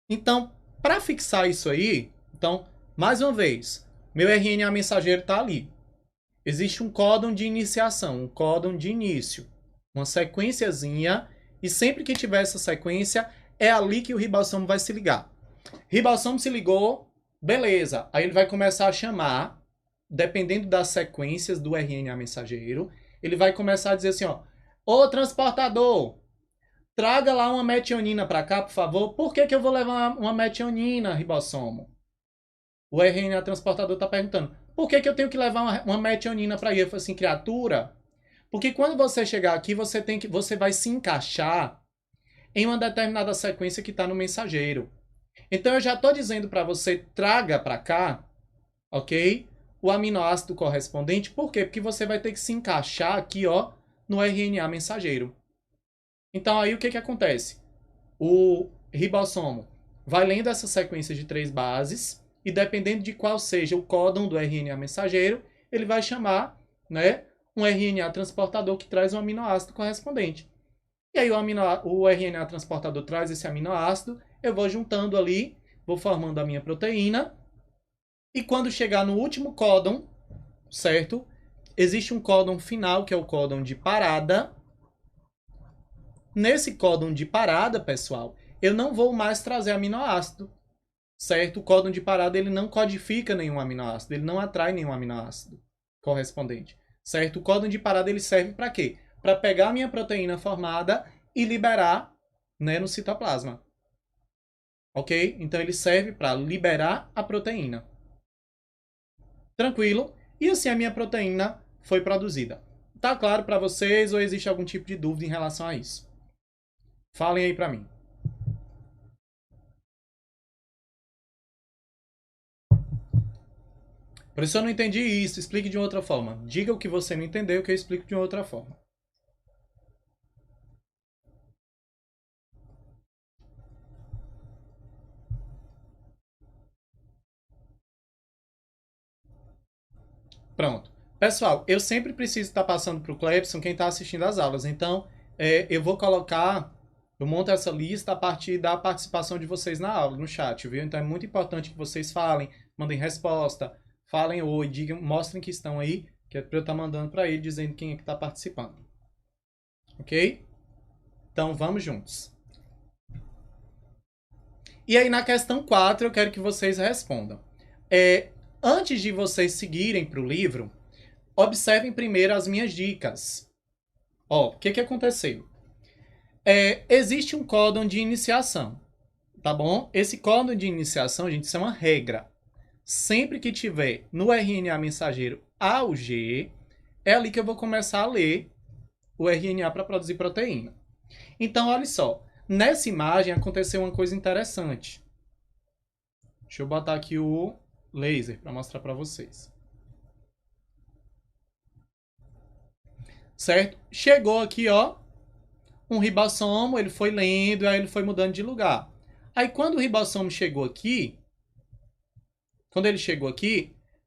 Então, para fixar isso aí, então, mais uma vez, meu RNA mensageiro está ali. Existe um códon de iniciação, um códon de início, uma sequenciazinha, e sempre que tiver essa sequência, é ali que o ribossomo vai se ligar. Ribossomo se ligou, beleza. Aí ele vai começar a chamar, dependendo das sequências do RNA mensageiro, ele vai começar a dizer assim, ó, ô transportador, traga lá uma metionina para cá, por favor. Por que eu vou levar uma metionina, ribossomo? O RNA transportador está perguntando, por que eu tenho que levar uma metionina para ir? Eu falei assim, criatura, porque quando você chegar aqui, você vai se encaixar em uma determinada sequência que está no mensageiro. Então, eu já estou dizendo para você, traga para cá, ok? O aminoácido correspondente. Por quê? Porque você vai ter que se encaixar aqui, ó, no RNA mensageiro. Então, aí o que acontece? O ribossomo vai lendo essa sequência de 3 bases e, dependendo de qual seja o códon do RNA mensageiro, ele vai chamar, né, um RNA transportador que traz um aminoácido correspondente. E aí o RNA transportador traz esse aminoácido, eu vou juntando ali, vou formando a minha proteína, e quando chegar no último códon, certo? Existe um códon final, que é o códon de parada. Nesse códon de parada, pessoal, eu não vou mais trazer aminoácido, certo? O códon de parada, ele não codifica nenhum aminoácido, ele não atrai nenhum aminoácido correspondente, certo? O códon de parada, ele serve para quê? Para pegar a minha proteína formada e liberar, né, no citoplasma. Ok? Então, ele serve para liberar a proteína. Tranquilo? E assim a minha proteína foi produzida. Tá claro para vocês ou existe algum tipo de dúvida em relação a isso? Falem aí para mim. Professor, eu não entendi isso. Explique de outra forma. Diga o que você não entendeu que eu explico de outra forma. Pronto. Pessoal, eu sempre preciso estar passando para o Clebson quem está assistindo às aulas. Então, eu vou colocar, eu monto essa lista a partir da participação de vocês na aula, no chat, viu? Então, é muito importante que vocês falem, mandem resposta, falem oi, digam, mostrem que estão aí, que é para eu estar mandando para ele, dizendo quem é que está participando. Ok? Então, vamos juntos. E aí, na questão 4, eu quero que vocês respondam. Antes de vocês seguirem para o livro, observem primeiro as minhas dicas. Ó, o que aconteceu? Existe um códon de iniciação, tá bom? Esse códon de iniciação, gente, isso é uma regra. Sempre que tiver no RNA mensageiro A ou G, é ali que eu vou começar a ler o RNA para produzir proteína. Então, olha só. Nessa imagem aconteceu uma coisa interessante. Deixa eu botar aqui o laser para mostrar para vocês. Certo? Chegou aqui, ó, um ribossomo, ele foi lendo, aí ele foi mudando de lugar. Aí quando o ribossomo chegou aqui,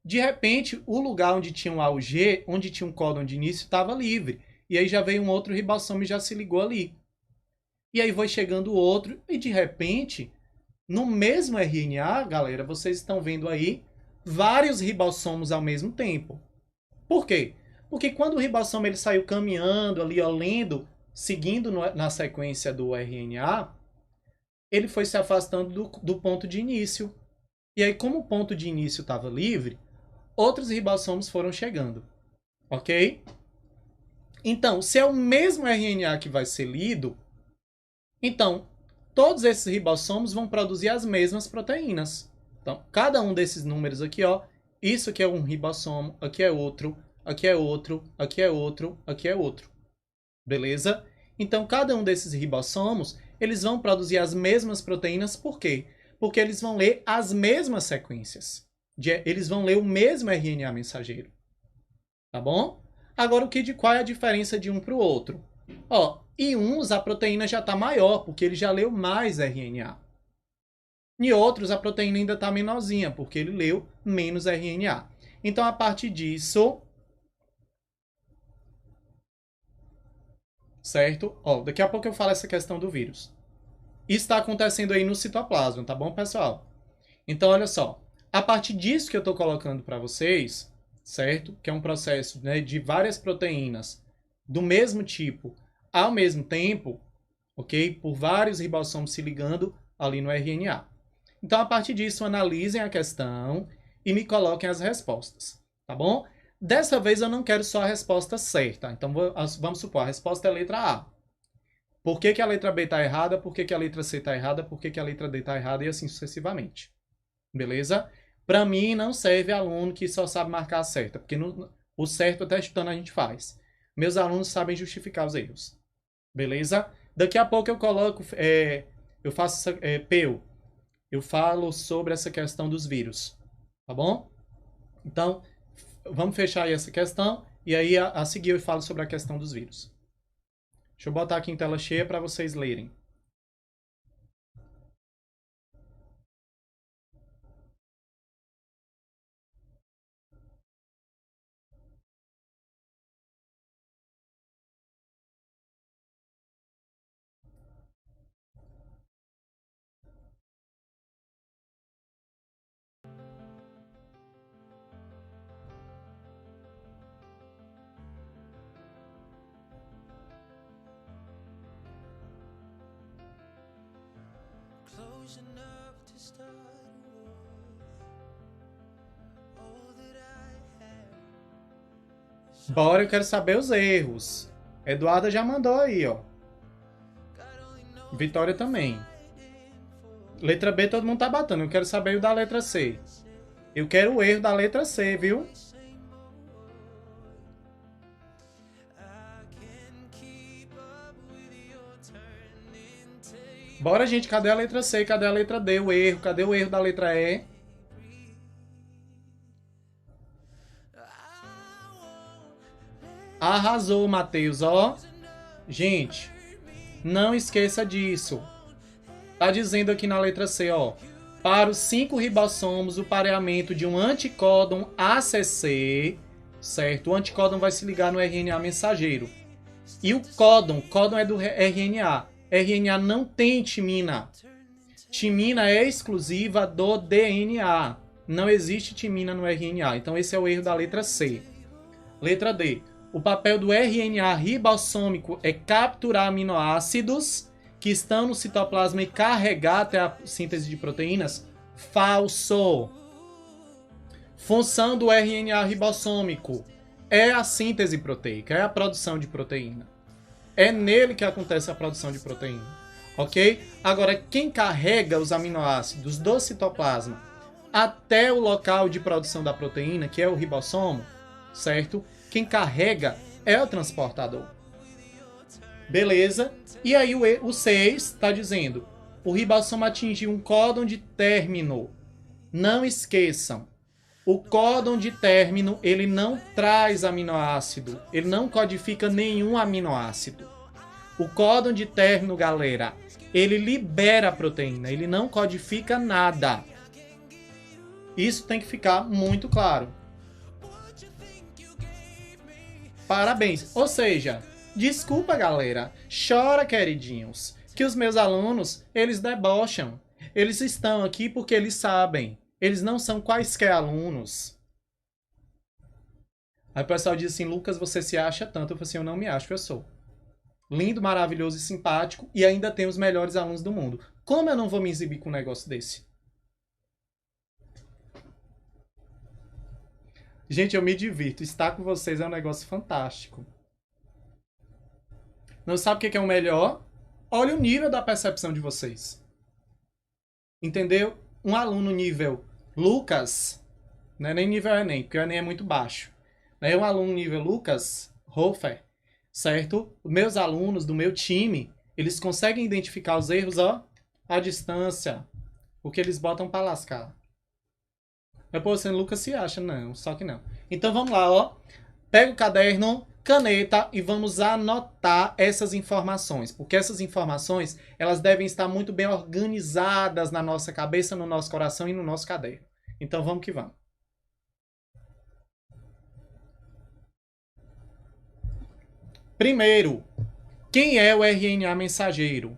de repente o lugar onde tinha um A ou G, onde tinha um códon de início, estava livre. E aí já veio um outro ribossomo e já se ligou ali. E aí foi chegando outro, e de repente, no mesmo RNA, galera, vocês estão vendo aí vários ribossomos ao mesmo tempo. Por quê? Porque quando o ribossomo ele saiu caminhando ali, ó, lendo, seguindo na sequência do RNA, ele foi se afastando do ponto de início. E aí, como o ponto de início estava livre, outros ribossomos foram chegando. Ok? Então, se é o mesmo RNA que vai ser lido, então, todos esses ribossomos vão produzir as mesmas proteínas. Então, cada um desses números aqui, ó, isso aqui é um ribossomo, aqui é outro, aqui é outro, aqui é outro, aqui é outro. Beleza? Então, cada um desses ribossomos, eles vão produzir as mesmas proteínas, por quê? Porque eles vão ler as mesmas sequências. Eles vão ler o mesmo RNA mensageiro. Tá bom? Agora, qual é a diferença de um para o outro? Ó, em uns a proteína já está maior, porque ele já leu mais RNA. Em outros, a proteína ainda está menorzinha, porque ele leu menos RNA. Então, a partir disso... Certo? Ó, daqui a pouco eu falo essa questão do vírus. Isso está acontecendo aí no citoplasma, tá bom, pessoal? Então, olha só. A partir disso que eu estou colocando para vocês, certo? Que é um processo, né, de várias proteínas do mesmo tipo ao mesmo tempo, ok? Por vários ribossomos se ligando ali no RNA. Então, a partir disso, analisem a questão e me coloquem as respostas, tá bom? Dessa vez eu não quero só a resposta certa. Então, vamos supor, a resposta é a letra A. Por que que a letra B está errada? Por que que a letra C está errada? Por que que a letra D está errada? E assim sucessivamente. Beleza? Para mim, não serve aluno que só sabe marcar a certa, porque o certo até estudando a gente faz. Meus alunos sabem justificar os erros. Beleza? Daqui a pouco eu coloco, eu faço PEU. Eu falo sobre essa questão dos vírus. Tá bom? Então, vamos fechar aí essa questão. E aí, a seguir, eu falo sobre a questão dos vírus. Deixa eu botar aqui em tela cheia para vocês lerem. Close enough to start a war. All that I have. Bora, eu quero saber os erros. Eduarda já mandou aí, ó. Vitória também. Letra B todo mundo tá batendo. Eu quero saber o da letra C. Eu quero o erro da letra C, viu? Bora, gente. Cadê a letra C? Cadê a letra D? O erro. Cadê o erro da letra E? Arrasou, Matheus, ó. Gente, não esqueça disso. Tá dizendo aqui na letra C, ó. Para os 5 ribossomos, o pareamento de um anticódon ACC, certo? O anticódon vai se ligar no RNA mensageiro. E o códon é do RNA. RNA não tem timina. Timina é exclusiva do DNA. Não existe timina no RNA. Então esse é o erro da letra C. Letra D. O papel do RNA ribossômico é capturar aminoácidos que estão no citoplasma e carregar até a síntese de proteínas? Falso. Função do RNA ribossômico é a síntese proteica, é a produção de proteína. É nele que acontece a produção de proteína. Ok? Agora, quem carrega os aminoácidos do citoplasma até o local de produção da proteína, que é o ribossomo, certo? Quem carrega é o transportador. Beleza? E aí o 6 está dizendo: o ribossomo atingiu um códon de término. Não esqueçam, o códon de término ele não traz aminoácido, ele não codifica nenhum aminoácido. O códon de término, galera, ele libera a proteína, ele não codifica nada. Isso tem que ficar muito claro. Parabéns. Ou seja, desculpa, galera. Chora, queridinhos. Que os meus alunos, eles debocham. Eles estão aqui porque eles sabem. Eles não são quaisquer alunos. Aí o pessoal diz assim: Lucas, você se acha tanto. Eu falo assim: eu não me acho, eu sou. Lindo, maravilhoso e simpático. E ainda tenho os melhores alunos do mundo. Como eu não vou me exibir com um negócio desse? Gente, eu me divirto. Estar com vocês é um negócio fantástico. Não sabe o que é o melhor? olha o nível da percepção de vocês. Entendeu? Um aluno nível Lucas, não é nem nível Enem, porque o Enem é muito baixo. É um aluno nível Lucas Hofer, certo? Os meus alunos do meu time, eles conseguem identificar os erros, ó, à distância, porque eles botam para lascar. Mas, pô, você Lucas se acha, não, só que não. Então vamos lá, ó. Pega o caderno, caneta e vamos anotar essas informações, porque essas informações, elas devem estar muito bem organizadas na nossa cabeça, no nosso coração e no nosso caderno. Então vamos que vamos. Primeiro, quem é o RNA mensageiro?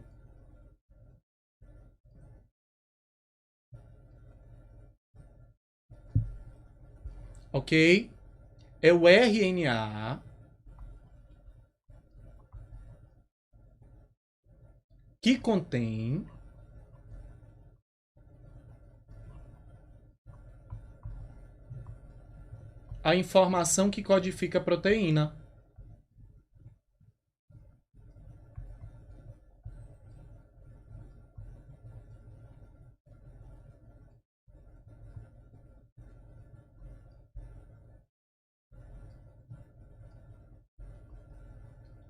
Ok? É o RNA que contém a informação que codifica a proteína.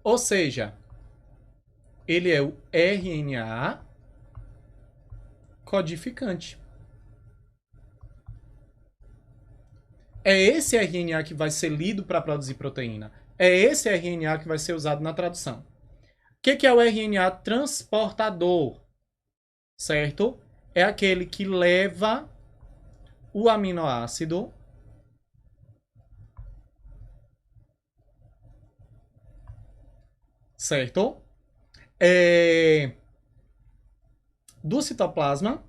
Ou seja, ele é o RNA codificante. É esse RNA que vai ser lido para produzir proteína. É esse RNA que vai ser usado na tradução. O que é o RNA transportador? Certo? É aquele que leva o aminoácido certo? Do citoplasma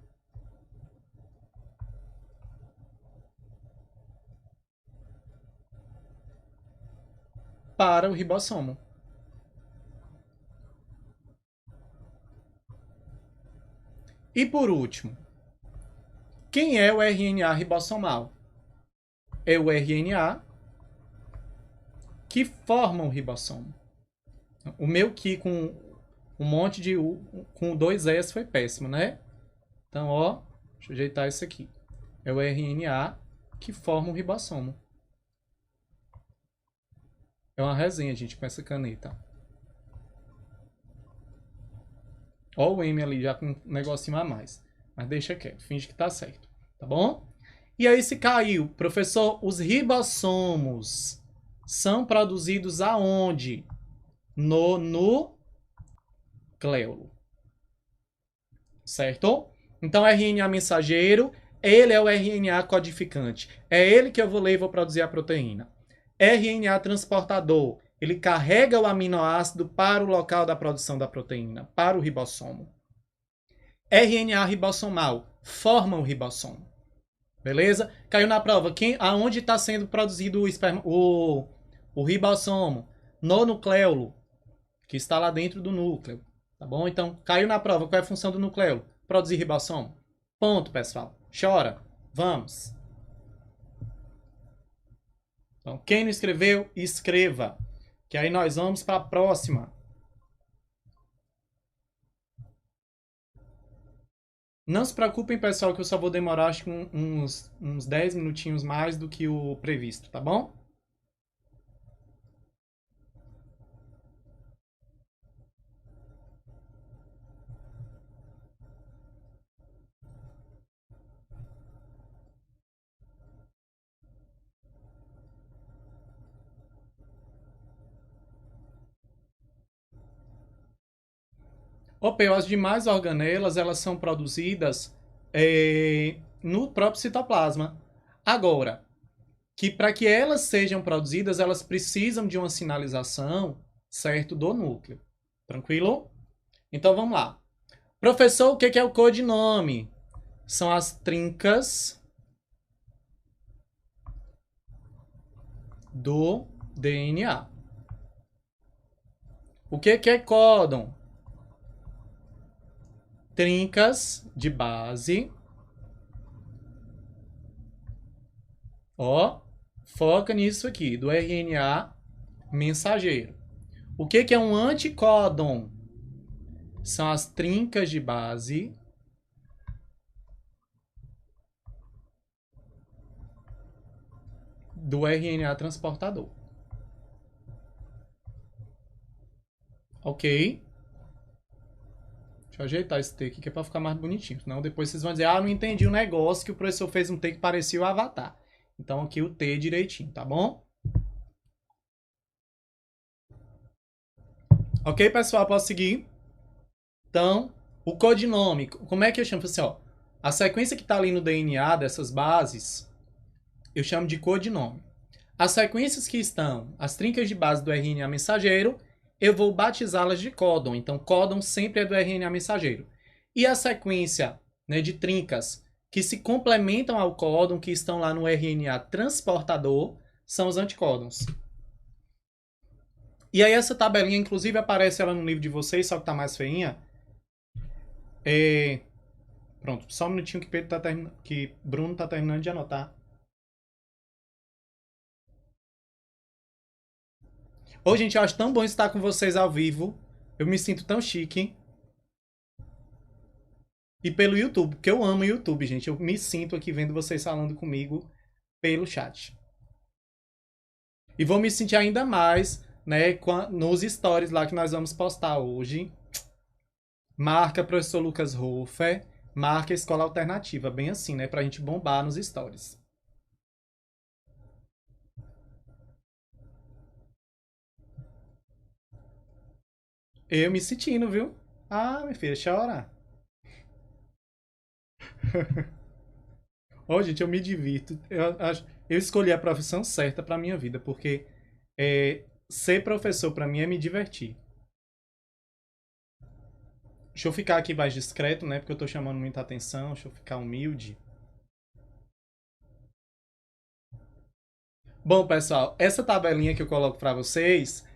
para o ribossomo. E por último, quem é o RNA ribossomal? É o RNA que forma o ribossomo. O meu aqui com um monte de U, com 2 S foi péssimo, né? Então, ó, deixa eu ajeitar isso aqui. É o RNA que forma o ribossomo. É uma resenha, gente, com essa caneta. Ó o M ali já com um negocinho a mais. Mas deixa quieto, finge que tá certo. Tá bom? E aí se caiu. Professor, os ribossomos são produzidos aonde? No núcleo. Certo? Então, RNA mensageiro, ele é o RNA codificante. É ele que eu vou ler e vou produzir a proteína. RNA transportador, ele carrega o aminoácido para o local da produção da proteína, para o ribossomo. RNA ribossomal, forma o ribossomo. Beleza? Caiu na prova. Aonde está sendo produzido o ribossomo? No nucleolo, que está lá dentro do núcleo. Tá bom? Então, caiu na prova. Qual é a função do nucleolo? Produzir ribossomo. Ponto, pessoal. Chora. Vamos. Então, quem não escreveu, escreva. Que aí nós vamos para a próxima. Não se preocupem, pessoal, que eu só vou demorar acho que uns 10 minutinhos mais do que o previsto, tá bom? As demais organelas, elas são produzidas no próprio citoplasma. Agora, que para que elas sejam produzidas, elas precisam de uma sinalização, certo, do núcleo. Tranquilo? Então, vamos lá. Professor, o que é o codinome? São as trincas do DNA. O que é códon? Trincas de base. Ó, foca nisso aqui, do RNA mensageiro. O que é um anticódon? são as trincas de base do RNA transportador. Ok? Deixa eu ajeitar esse take aqui para ficar mais bonitinho. Senão depois vocês vão dizer, ah, não entendi o negócio que o professor fez um take que parecia o Avatar. Então aqui o T direitinho, tá bom? Ok, pessoal? Posso seguir? Então, o codinome, como é que eu chamo? Assim, ó, a sequência que está ali no DNA dessas bases, eu chamo de codinome. As sequências que estão, as trincas de base do RNA mensageiro, eu vou batizá-las de códon. Então, códon sempre é do RNA mensageiro. E a sequência, né, de trincas que se complementam ao códon, que estão lá no RNA transportador, são os anticódons. E aí essa tabelinha, inclusive, aparece ela no livro de vocês, só que tá mais feinha. Pronto, só um minutinho que Bruno tá terminando de anotar. Ô, gente, eu acho tão bom estar com vocês ao vivo. Eu me sinto tão chique. E pelo YouTube, porque eu amo o YouTube, gente. Eu me sinto aqui vendo vocês falando comigo pelo chat. E vou me sentir ainda mais, né, nos stories lá que nós vamos postar hoje. Marca professor Lucas Hofer, marca Escola Alternativa, bem assim, né, pra gente bombar nos stories. Eu me sentindo, viu? Ah, minha filha, chora. Ô, gente, eu me divirto. Eu escolhi a profissão certa pra minha vida, porque ser professor pra mim é me divertir. Deixa eu ficar aqui mais discreto, né? Porque eu tô chamando muita atenção. Deixa eu ficar humilde. Bom, pessoal, essa tabelinha que eu coloco pra vocês,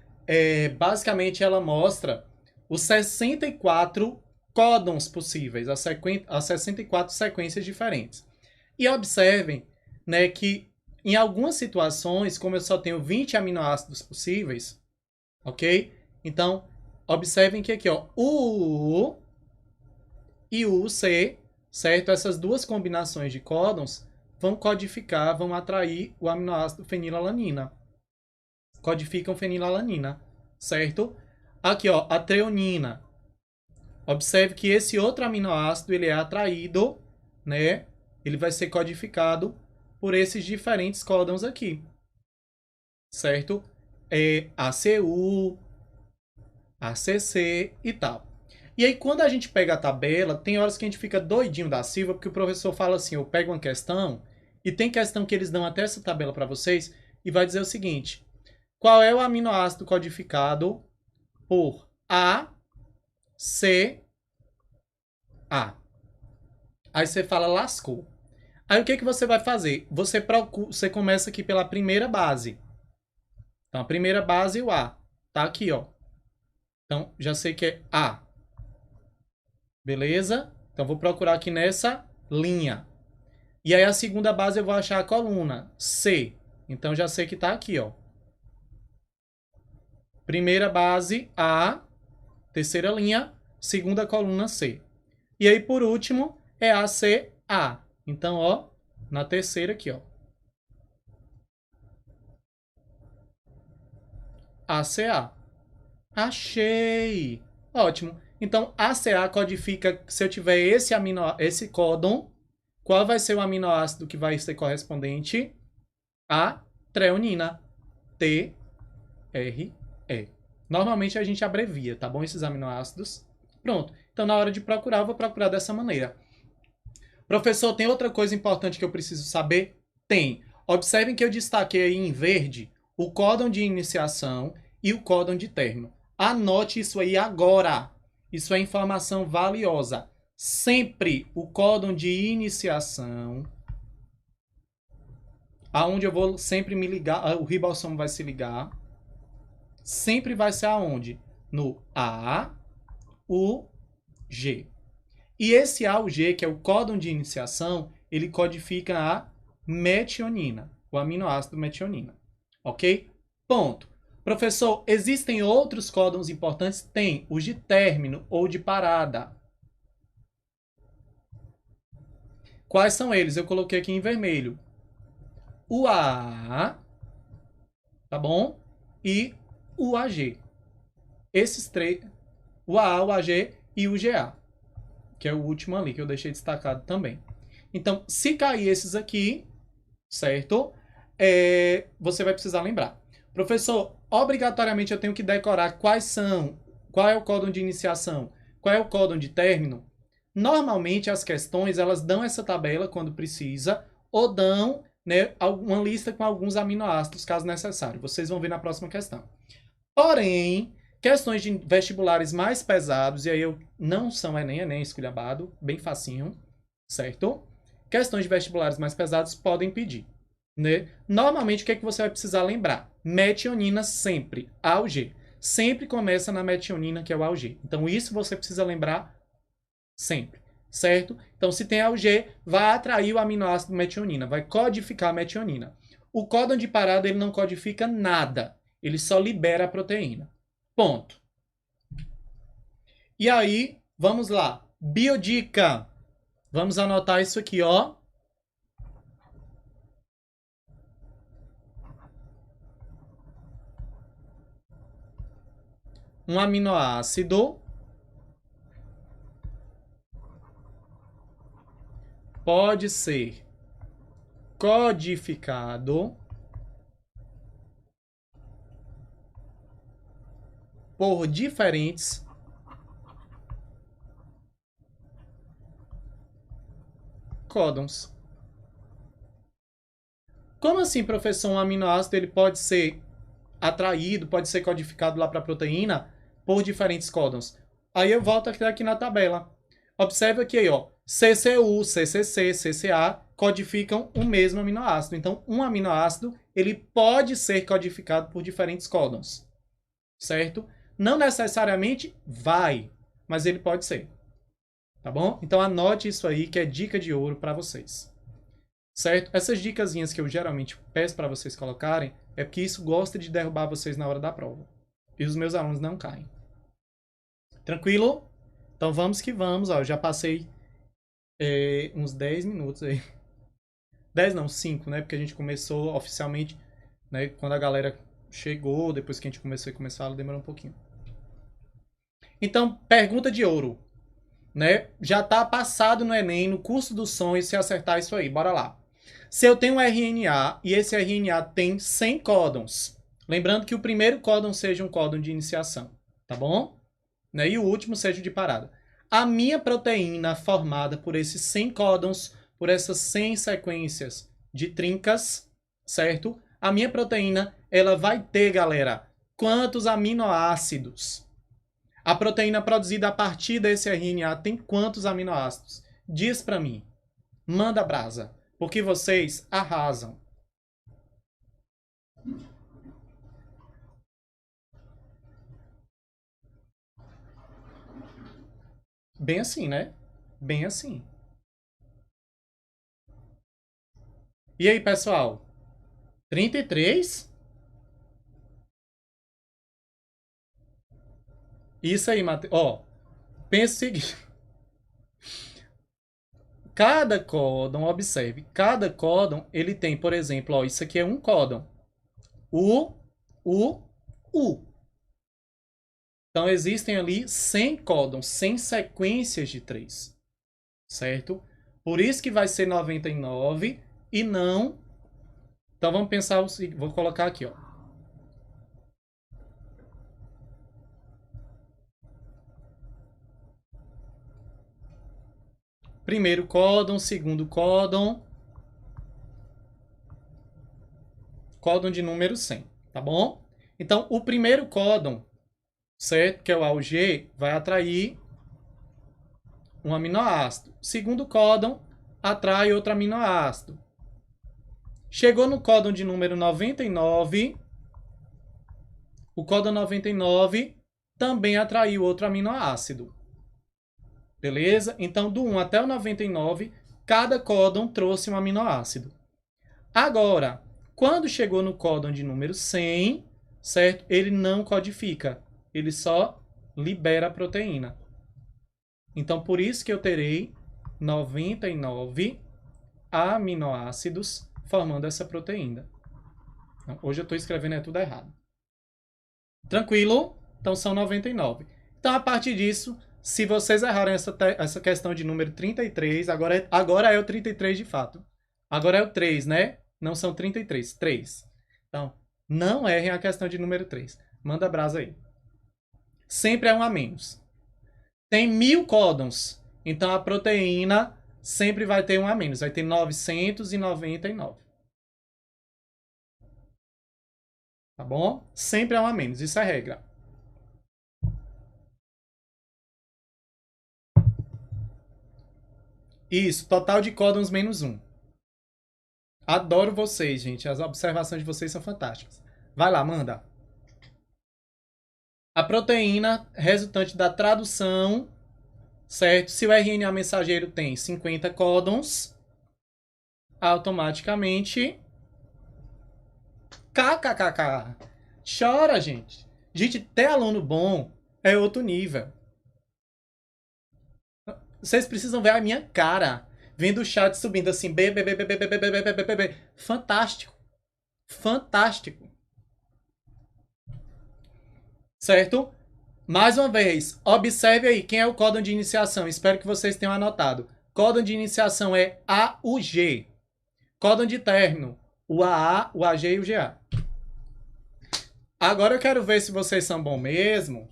basicamente ela mostra os 64 códons possíveis, as 64 sequências diferentes. E observem, né, que em algumas situações, como eu só tenho 20 aminoácidos possíveis, ok? Então, observem que aqui, ó, o U e o UC, certo? Essas duas combinações de códons vão codificar, vão atrair o aminoácido fenilalanina. Codificam fenilalanina, certo? Aqui, ó, a treonina. Observe que esse outro aminoácido, ele é atraído, né? Ele vai ser codificado por esses diferentes códons aqui, certo? ACU, ACC e tal. E aí, quando a gente pega a tabela, tem horas que a gente fica doidinho da Silva, porque o professor fala assim, eu pego uma questão, e tem questão que eles dão até essa tabela para vocês, e vai dizer o seguinte, qual é o aminoácido codificado por A, C, A? Aí você fala, lascou. Aí o que você vai fazer? Você começa aqui pela primeira base. Então, a primeira base, o A. Tá aqui, ó. Então, já sei que é A. Beleza? Então, vou procurar aqui nessa linha. E aí, a segunda base, eu vou achar a coluna. C. Então, já sei que tá aqui, ó. Primeira base, A. Terceira linha, segunda coluna, C. E aí, por último, é ACA. Então, ó, na terceira aqui, ó. ACA. Achei! Ótimo. Então, ACA codifica, se eu tiver esse códon, qual vai ser o aminoácido que vai ser correspondente? A treonina. TRE. Normalmente a gente abrevia, tá bom? Esses aminoácidos. Pronto. Então, na hora de procurar, eu vou procurar dessa maneira. Professor, tem outra coisa importante que eu preciso saber? Tem. Observem que eu destaquei aí em verde o códon de iniciação e o códon de término. Anote isso aí agora. Isso é informação valiosa. Sempre o códon de iniciação, aonde eu vou sempre me ligar, o ribossomo vai se ligar, sempre vai ser aonde? No A, U, G. E esse A, U, G, que é o códon de iniciação, ele codifica a metionina, o aminoácido metionina. Ok? Ponto. Professor, existem outros códons importantes? Tem, os de término ou de parada. Quais são eles? Eu coloquei aqui em vermelho. O AA, tá bom? E o AG. Esses três, o AA, o AG e o GA, que é o último ali, que eu deixei destacado também. Então, se cair esses aqui, certo? Você vai precisar lembrar. Professor, obrigatoriamente eu tenho que decorar quais são, qual é o códon de iniciação, qual é o códon de término. Normalmente as questões, elas dão essa tabela quando precisa, ou dão, né, uma lista com alguns aminoácidos, caso necessário. Vocês vão ver na próxima questão. Porém, questões de vestibulares mais pesados, e aí não são Enem esculhambado, bem facinho, certo? Questões de vestibulares mais pesados podem pedir, né? Normalmente, o que é que você vai precisar lembrar? Metionina sempre, A ou G. Sempre começa na metionina, que é o A ou G. Então, isso você precisa lembrar sempre, certo? Então, se tem A ou G, vai atrair o aminoácido metionina, vai codificar a metionina. O códon de parada, ele não codifica nada. Ele só libera a proteína. Ponto. E aí, vamos lá. Biodica. Vamos anotar isso aqui, ó. Um aminoácido pode ser codificado por diferentes códons. Como assim, professor? Um aminoácido ele pode ser atraído, pode ser codificado lá para a proteína por diferentes códons. Aí eu volto aqui na tabela. Observe aqui aí, ó. CCU, CCC, CCA codificam o mesmo aminoácido. Então, um aminoácido ele pode ser codificado por diferentes códons. Certo? Não necessariamente vai, mas ele pode ser. Tá bom? Então, anote isso aí, que é dica de ouro para vocês. Certo? Essas dicasinhas que eu geralmente peço para vocês colocarem é porque isso gosta de derrubar vocês na hora da prova. E os meus alunos não caem. Tranquilo? Então, vamos que vamos. Ó, eu já passei uns 10 minutos aí. 10 não, 5, né? Porque a gente começou oficialmente, né? Quando a galera chegou, depois que a gente começou a aula, demorou um pouquinho. Então, pergunta de ouro. Né? Já tá passado no Enem, no curso dos sonhos, se acertar isso aí. Bora lá. Se eu tenho um RNA e esse RNA tem 100 códons, lembrando que o primeiro códon seja um códon de iniciação, tá bom? Né? E o último seja de parada. A minha proteína formada por esses 100 códons, por essas 100 sequências de trincas, certo? A minha proteína, ela vai ter, galera, quantos aminoácidos? A proteína produzida a partir desse RNA tem quantos aminoácidos? Diz pra mim. Manda brasa. Porque vocês arrasam. Bem assim, né? Bem assim. E aí, pessoal? 33? Isso aí, Matheus. Ó, pensa o seguinte. Cada códon, observe, cada códon, ele tem, por exemplo, ó, isso aqui é um códon. U. Então, existem ali 100 códons, 100 sequências de 3. Certo? Por isso que vai ser 99 e não... Então, vamos pensar o seguinte. Vou colocar aqui, ó. Primeiro códon, segundo códon. Códon de número 100, tá bom? Então, o primeiro códon, certo? Que é o A ou G, vai atrair um aminoácido. Segundo códon, atrai outro aminoácido. Chegou no códon de número 99. O códon 99 também atraiu outro aminoácido. Beleza? Então, do 1 até o 99, cada códon trouxe um aminoácido. Agora, quando chegou no códon de número 100, certo? Ele não codifica, ele só libera a proteína. Então, por isso que eu terei 99 aminoácidos formando essa proteína. Hoje eu estou escrevendo tudo errado. Tranquilo? Então, são 99. Então, a partir disso, se vocês errarem essa questão de número 33, agora é o 33 de fato. Agora é o 3, né? Não são 33, 3. Então, não errem a questão de número 3. Manda brasa aí. Sempre é um a menos. Tem 1000 códons. Então, a proteína sempre vai ter um a menos. Vai ter 999. Tá bom? Sempre é um a menos. Isso é regra. Isso. Total de códons menos 1. Adoro vocês, gente. As observações de vocês são fantásticas. Vai lá, manda. A proteína resultante da tradução, certo? Se o RNA mensageiro tem 50 códons, automaticamente... KKKK. Chora, gente. Gente, ter aluno bom é outro nível. Vocês precisam ver a minha cara. Vendo o chat subindo assim. Fantástico. Fantástico. Certo? Mais uma vez, observe aí quem é o códon de iniciação. Espero que vocês tenham anotado. Códon de iniciação é AUG. Códon de término, o AA, o AG e o GA. Agora eu quero ver se vocês são bons mesmo.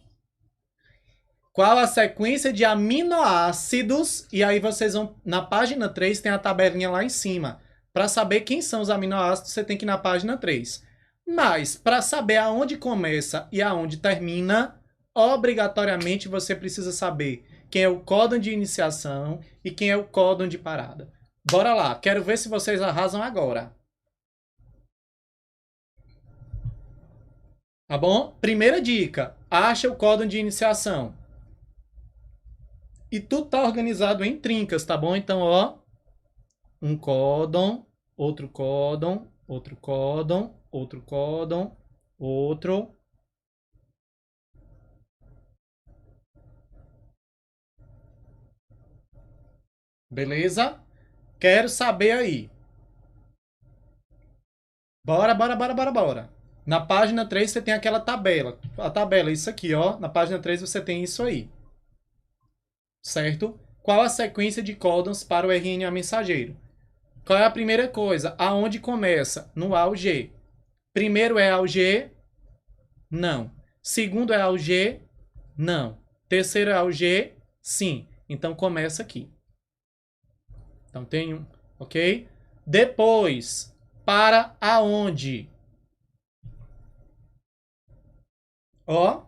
Qual a sequência de aminoácidos? E aí vocês vão... Na página 3 tem a tabelinha lá em cima. Para saber quem são os aminoácidos, você tem que ir na página 3. Mas, para saber aonde começa e aonde termina, obrigatoriamente você precisa saber quem é o códon de iniciação e quem é o códon de parada. Bora lá, quero ver se vocês arrasam agora. Tá bom? Primeira dica, acha o códon de iniciação. E tudo tá organizado em trincas, tá bom? Então, ó, um códon, outro códon, outro códon, outro códon, outro. Beleza? Quero saber aí. Bora, bora, bora, bora, bora. Na página 3 você tem aquela tabela. A tabela é isso aqui, ó. Na página 3 você tem isso aí. Certo? Qual a sequência de códons para o RNA mensageiro? Qual é a primeira coisa? Aonde começa? No A ou G. Primeiro é A ou G? Não. Segundo é A ou G? Não. Terceiro é A ou G? Sim. Então começa aqui. Então tem um, ok? Depois, para aonde? Ó,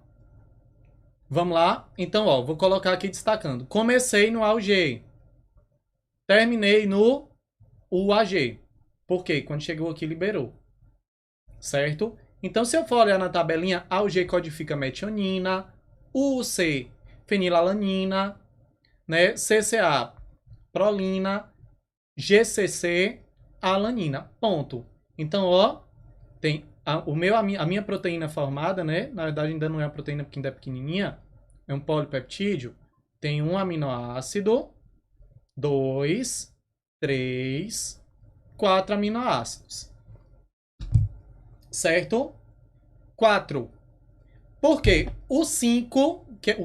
vamos lá. Então, ó, vou colocar aqui destacando. Comecei no AUG. Terminei no UAG. Por quê? Quando chegou aqui, liberou. Certo? Então, se eu for olhar na tabelinha, AUG codifica metionina, UC, fenilalanina, né? CCA, prolina, GCC, alanina. Ponto. Então, ó, tem a minha proteína formada, né? Na verdade, ainda não é uma proteína porque ainda é pequenininha. É um polipeptídeo. Tem um aminoácido, 2, 3, 4 aminoácidos. Certo? 4. Por quê? O 5, que é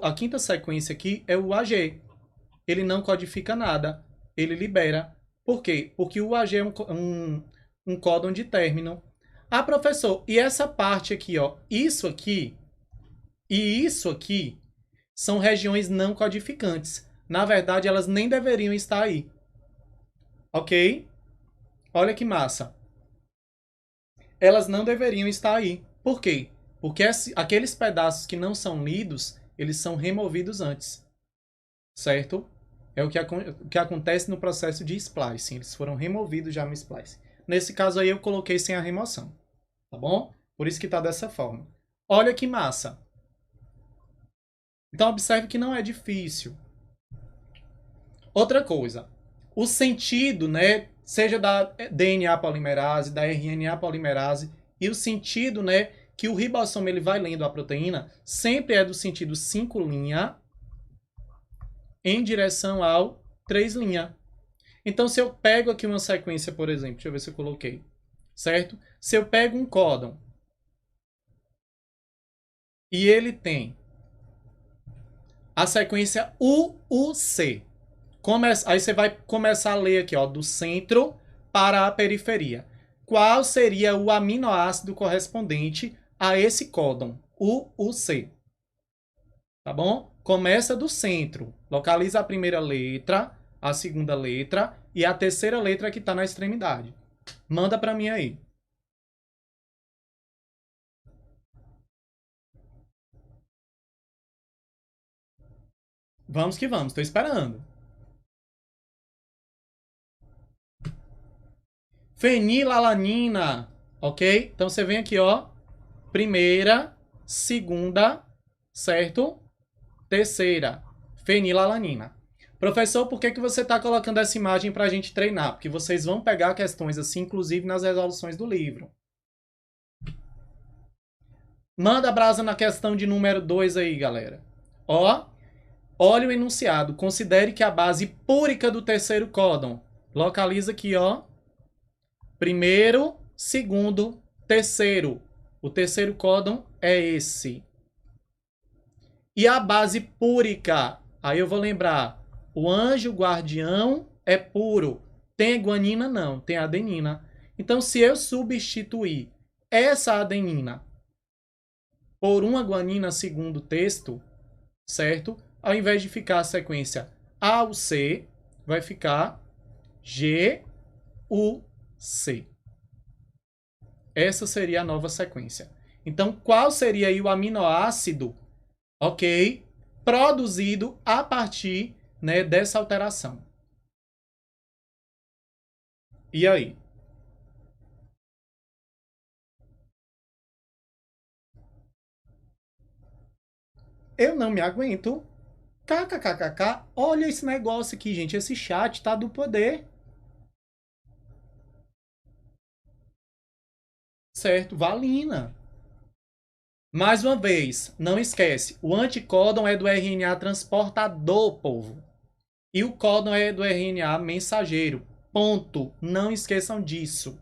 a quinta sequência aqui é o AG. Ele não codifica nada. Ele libera. Por quê? Porque o AG é um códon de término. Ah, professor, e essa parte aqui, ó, isso aqui e isso aqui são regiões não codificantes. Na verdade, elas nem deveriam estar aí. Ok? Olha que massa. Elas não deveriam estar aí. Por quê? Porque aqueles pedaços que não são lidos, eles são removidos antes. Certo? É o que acontece no processo de splicing. Eles foram removidos já no splicing. Nesse caso aí eu coloquei sem a remoção. Tá bom? Por isso que tá dessa forma. Olha que massa. Então observe que não é difícil. Outra coisa. O sentido, né? Seja da DNA polimerase, da RNA polimerase, E o sentido, né, que o ribossoma ele vai lendo a proteína sempre é do sentido 5' em direção ao 3'. Então, se eu pego aqui uma sequência, por exemplo, deixa eu ver se eu coloquei, certo? Se eu pego um códon e ele tem a sequência UUC, aí você vai começar a ler aqui, ó, do centro para a periferia. Qual seria o aminoácido correspondente a esse códon, UUC? Tá bom? Começa do centro, localiza a primeira letra, a segunda letra e a terceira letra que está na extremidade. Manda para mim aí. Vamos que vamos, estou esperando. Fenilalanina, ok? Então você vem aqui, ó. Primeira, segunda, certo? Terceira, fenilalanina. Professor, por que você está colocando essa imagem para a gente treinar? Porque vocês vão pegar questões assim, inclusive nas resoluções do livro. Manda a brasa na questão de número 2 aí, galera. Ó, olha o enunciado. Considere que a base púrica do terceiro códon. Localiza aqui, ó. Primeiro, segundo, terceiro. O terceiro códon é esse. E a base púrica? Aí eu vou lembrar. O anjo guardião é puro. Tem guanina? Não. Tem adenina. Então, se eu substituir essa adenina por uma guanina segundo o texto, certo? Ao invés de ficar a sequência A, U, C, vai ficar G, U, C. Essa seria a nova sequência. Então, qual seria aí o aminoácido, ok, produzido a partir, né, dessa alteração? E aí? Eu não me aguento. KKKKK. Olha esse negócio aqui, gente. Esse chat tá do poder. Certo? Valina. Mais uma vez, não esquece. O anticódon é do RNA transportador, povo. E o códon é do RNA mensageiro. Ponto. Não esqueçam disso.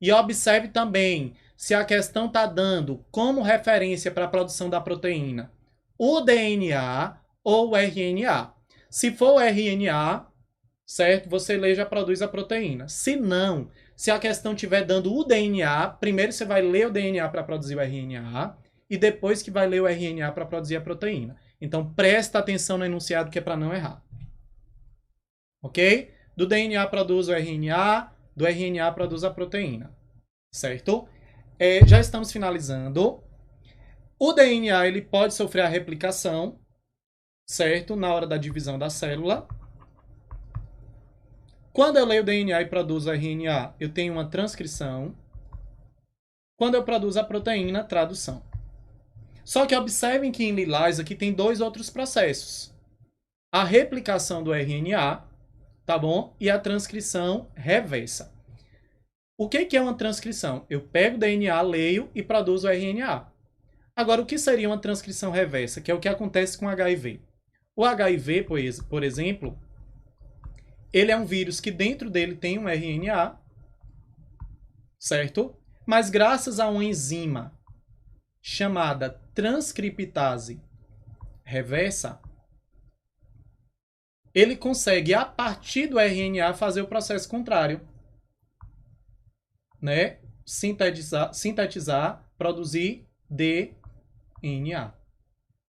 E observe também se a questão está dando como referência para a produção da proteína o DNA ou o RNA. Se for o RNA, certo? Você lê e já produz a proteína. Se não, se a questão estiver dando o DNA, primeiro você vai ler o DNA para produzir o RNA e depois que vai ler o RNA para produzir a proteína. Então, presta atenção no enunciado que é para não errar. Ok? Do DNA produz o RNA, do RNA produz a proteína. Certo? Já estamos finalizando. O DNA ele pode sofrer a replicação, certo? Na hora da divisão da célula. Quando eu leio o DNA e produzo o RNA, eu tenho uma transcrição. Quando eu produzo a proteína, tradução. Só que observem que em lilás aqui tem dois outros processos. A replicação do RNA, tá bom? E a transcrição reversa. O que é uma transcrição? Eu pego o DNA, leio e produzo o RNA. Agora, o que seria uma transcrição reversa? Que é o que acontece com o HIV. O HIV, por exemplo, ele é um vírus que dentro dele tem um RNA, certo? Mas graças a uma enzima chamada transcriptase reversa, ele consegue, a partir do RNA, fazer o processo contrário. Né? Sintetizar, produzir DNA.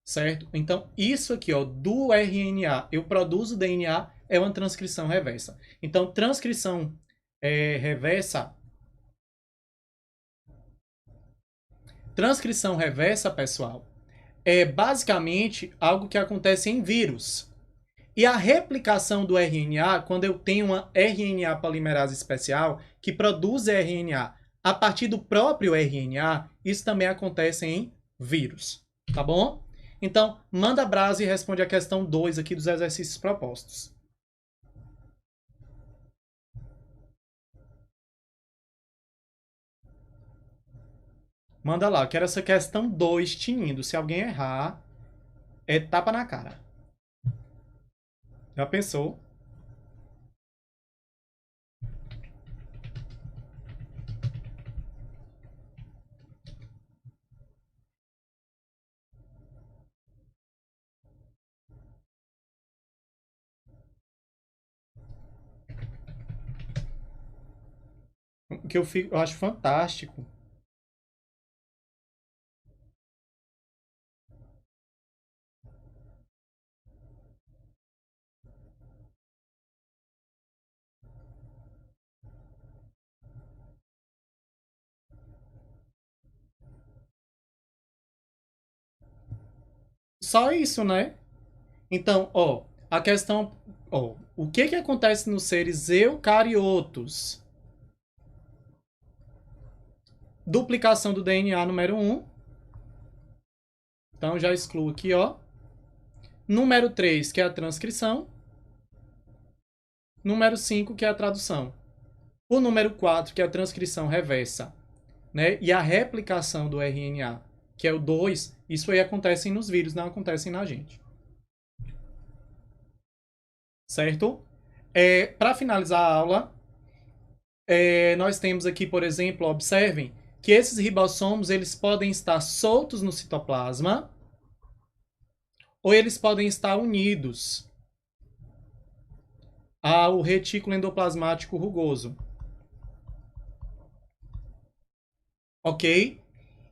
Certo? Então, isso aqui, ó, do RNA, eu produzo DNA, é uma transcrição reversa. Então, transcrição reversa... Transcrição reversa, pessoal, é basicamente algo que acontece em vírus. E a replicação do RNA, quando eu tenho uma RNA polimerase especial que produz RNA a partir do próprio RNA, isso também acontece em vírus. Tá bom? Então, manda a brasa e responde a questão 2 aqui dos exercícios propostos. Manda lá, eu quero essa questão 2 tinindo. Se alguém errar, é tapa na cara. Já pensou? Que eu acho fantástico. Só isso, né? Então, ó, a questão, ó, o que que acontece nos seres eucariotos? Duplicação do DNA número 1. Então já excluo aqui, ó. Número 3, que é a transcrição. Número 5, que é a tradução. O número 4, que é a transcrição reversa, né? E a replicação do RNA, que é o 2, isso aí acontece nos vírus, não acontece na gente. Certo? Para finalizar a aula, nós temos aqui, por exemplo, observem que esses ribossomos eles podem estar soltos no citoplasma ou eles podem estar unidos ao retículo endoplasmático rugoso. Ok?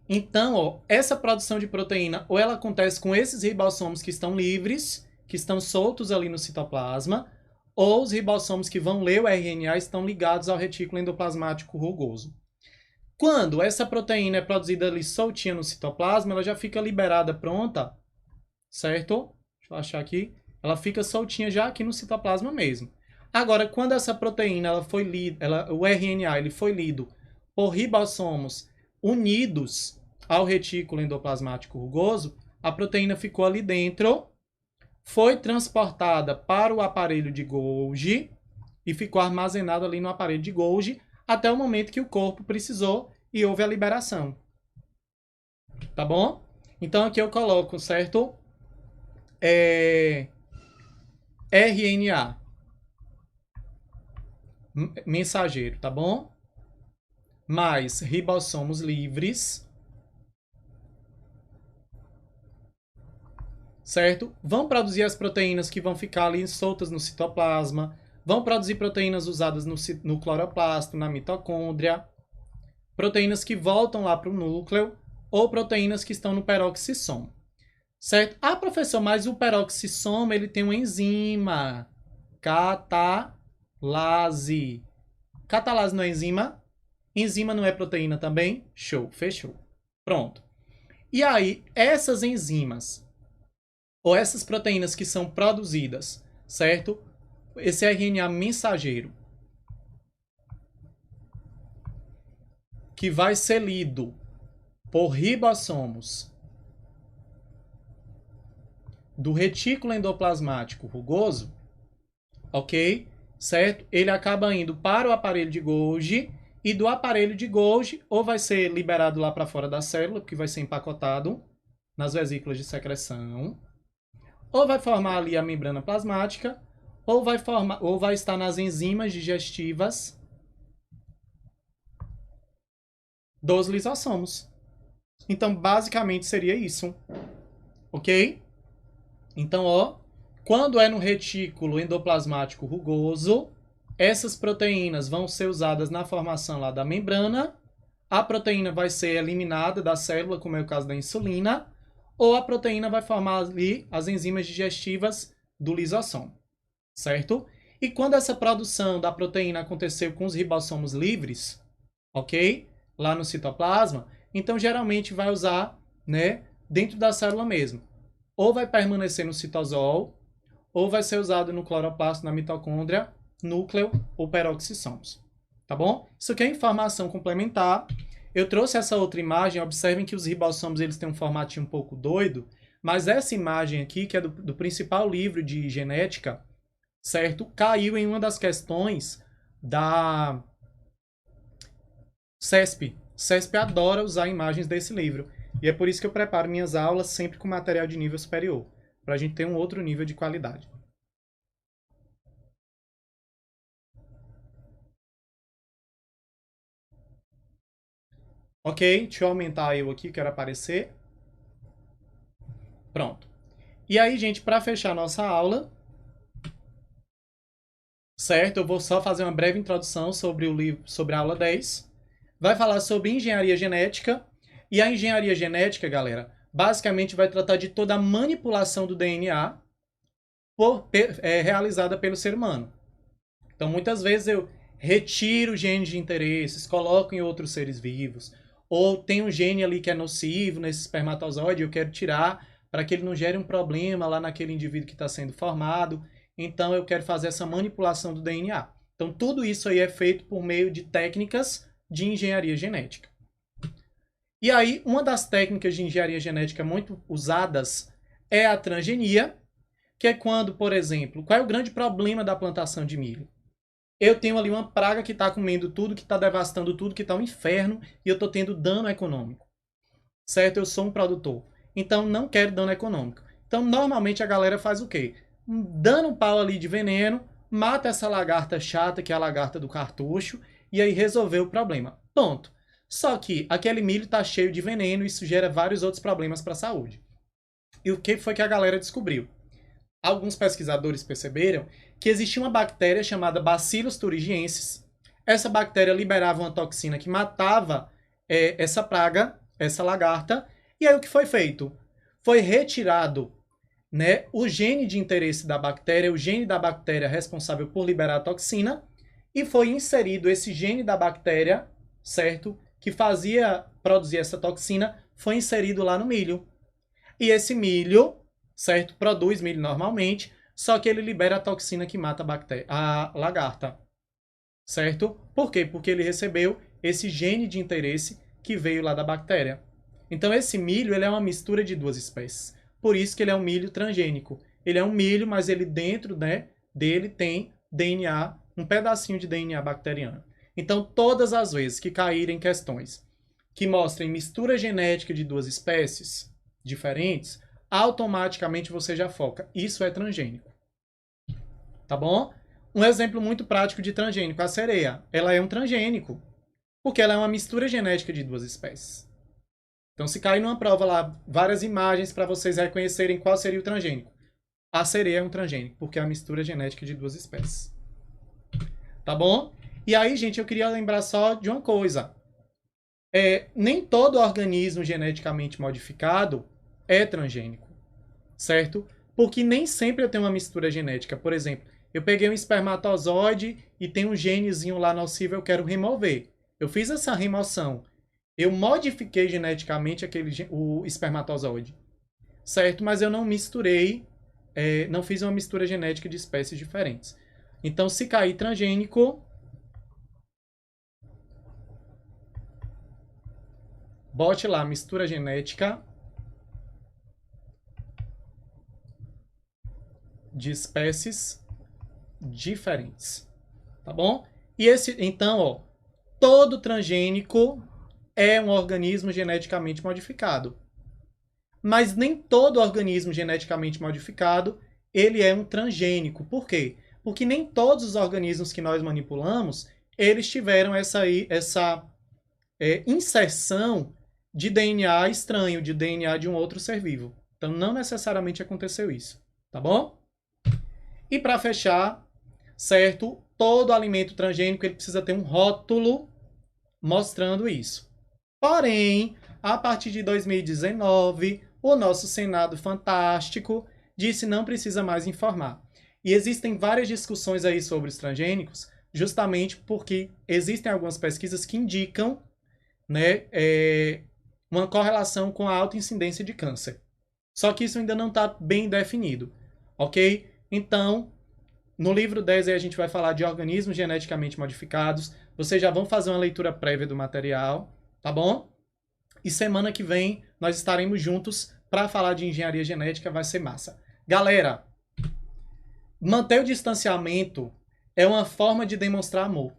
Então, ó, essa produção de proteína ou ela acontece com esses ribossomos que estão livres, que estão soltos ali no citoplasma, ou os ribossomos que vão ler o RNA estão ligados ao retículo endoplasmático rugoso. Quando essa proteína é produzida ali soltinha no citoplasma, ela já fica liberada, pronta, certo? Deixa eu achar aqui. Ela fica soltinha já aqui no citoplasma mesmo. Agora, quando essa proteína ela foi lida, o RNA ele foi lido por ribossomos unidos ao retículo endoplasmático rugoso, a proteína ficou ali dentro, foi transportada para o aparelho de Golgi e ficou armazenada ali no aparelho de Golgi até o momento que o corpo precisou e houve a liberação. Tá bom? Então aqui eu coloco, certo? RNA. Mensageiro, tá bom? Mais ribossomos livres. Certo? Vão produzir as proteínas que vão ficar ali soltas no citoplasma. Vão produzir proteínas usadas no cloroplasto, na mitocôndria. Proteínas que voltam lá para o núcleo. Ou proteínas que estão no peroxissomo. Certo? Ah, professor, mas o peroxissomo ele tem uma enzima. Catalase. Catalase não é enzima? Enzima não é proteína também? Show, fechou. Pronto. E aí, essas enzimas, ou essas proteínas que são produzidas, certo? Esse RNA mensageiro, que vai ser lido por ribossomos do retículo endoplasmático rugoso, ok? Certo? Ele acaba indo para o aparelho de Golgi e do aparelho de Golgi ou vai ser liberado lá para fora da célula, porque vai ser empacotado nas vesículas de secreção, ou vai formar ali a membrana plasmática, ou vai estar nas enzimas digestivas dos lisossomos. Então, basicamente seria isso. Ok? Então, ó, quando é no retículo endoplasmático rugoso, essas proteínas vão ser usadas na formação lá da membrana, a proteína vai ser eliminada da célula, como é o caso da insulina, ou a proteína vai formar ali as enzimas digestivas do lisossomo, certo? E quando essa produção da proteína aconteceu com os ribossomos livres, ok? Lá no citoplasma, então geralmente vai usar, né, dentro da célula mesmo. Ou vai permanecer no citosol, ou vai ser usado no cloroplasto, na mitocôndria, núcleo ou peroxissomos. Tá bom? Isso aqui é informação complementar. Eu trouxe essa outra imagem. Observem que os ribossomos eles têm um formatinho um pouco doido, mas essa imagem aqui, que é do principal livro de genética, certo? Caiu em uma das questões da CESP, CESP adora usar imagens desse livro. E é por isso que eu preparo minhas aulas sempre com material de nível superior, para a gente ter um outro nível de qualidade. Ok, deixa eu aumentar eu aqui, quero aparecer. Pronto. E aí, gente, para fechar nossa aula, certo? Eu vou só fazer uma breve introdução sobre o livro, sobre a aula 10. Vai falar sobre engenharia genética. E a engenharia genética, galera, basicamente vai tratar de toda a manipulação do DNA realizada pelo ser humano. Então, muitas vezes eu retiro genes de interesses, coloco em outros seres vivos, ou tem um gene ali que é nocivo nesse espermatozoide, eu quero tirar para que ele não gere um problema lá naquele indivíduo que está sendo formado. Então, eu quero fazer essa manipulação do DNA. Então, tudo isso aí é feito por meio de técnicas de engenharia genética. E aí, uma das técnicas de engenharia genética muito usadas é a transgenia, que é quando, por exemplo, qual é o grande problema da plantação de milho? Eu tenho ali uma praga que está comendo tudo, que está devastando tudo, que está um inferno, e eu estou tendo dano econômico. Certo? Eu sou um produtor. Então, não quero dano econômico. Então, normalmente a galera faz o quê? Dando um pau ali de veneno, mata essa lagarta chata, que é a lagarta do cartucho, e aí resolveu o problema. Ponto. Só que aquele milho está cheio de veneno e isso gera vários outros problemas para a saúde. E o que foi que a galera descobriu? Alguns pesquisadores perceberam que existia uma bactéria chamada Bacillus thuringiensis. Essa bactéria liberava uma toxina que matava essa praga, essa lagarta. E aí o que foi feito? Foi retirado, né, o gene de interesse da bactéria, o gene da bactéria responsável por liberar a toxina, e foi inserido esse gene da bactéria, certo? Que fazia produzir essa toxina, foi inserido lá no milho. E esse milho, certo? Produz milho normalmente, só que ele libera a toxina que mata a lagarta, certo? Por quê? Porque ele recebeu esse gene de interesse que veio lá da bactéria. Então esse milho ele é uma mistura de duas espécies. Por isso que ele é um milho transgênico. Ele é um milho, mas ele dentro, né, dele tem DNA, um pedacinho de DNA bacteriano. Então todas as vezes que caírem questões que mostrem mistura genética de duas espécies diferentes, automaticamente você já foca. Isso é transgênico. Tá bom? Um exemplo muito prático de transgênico, a sereia. Ela é um transgênico, porque ela é uma mistura genética de duas espécies. Então, se cair numa prova lá, várias imagens para vocês reconhecerem qual seria o transgênico. A sereia é um transgênico, porque é a mistura genética de duas espécies. Tá bom? E aí, gente, eu queria lembrar só de uma coisa. Nem todo organismo geneticamente modificado é transgênico, certo? Porque nem sempre eu tenho uma mistura genética. Por exemplo, eu peguei um espermatozoide e tem um genezinho lá nocivo, eu quero remover. Eu fiz essa remoção. Eu modifiquei geneticamente o espermatozoide, certo? Mas eu não misturei, não fiz uma mistura genética de espécies diferentes. Então, se cair transgênico, bote lá mistura genética de espécies diferentes, tá bom? E então, ó, todo transgênico é um organismo geneticamente modificado. Mas nem todo organismo geneticamente modificado, ele é um transgênico. Por quê? Porque nem todos os organismos que nós manipulamos, eles tiveram essa inserção de DNA estranho, de DNA de um outro ser vivo. Então, não necessariamente aconteceu isso, tá bom? E para fechar, certo? Todo alimento transgênico ele precisa ter um rótulo mostrando isso. Porém, a partir de 2019, o nosso Senado fantástico disse não precisa mais informar. E existem várias discussões aí sobre os transgênicos, justamente porque existem algumas pesquisas que indicam, né, uma correlação com a alta incidência de câncer. Só que isso ainda não está bem definido, ok? Então, no livro 10 aí a gente vai falar de organismos geneticamente modificados. Vocês já vão fazer uma leitura prévia do material, tá bom? E semana que vem nós estaremos juntos para falar de engenharia genética, vai ser massa. Galera, manter o distanciamento é uma forma de demonstrar amor.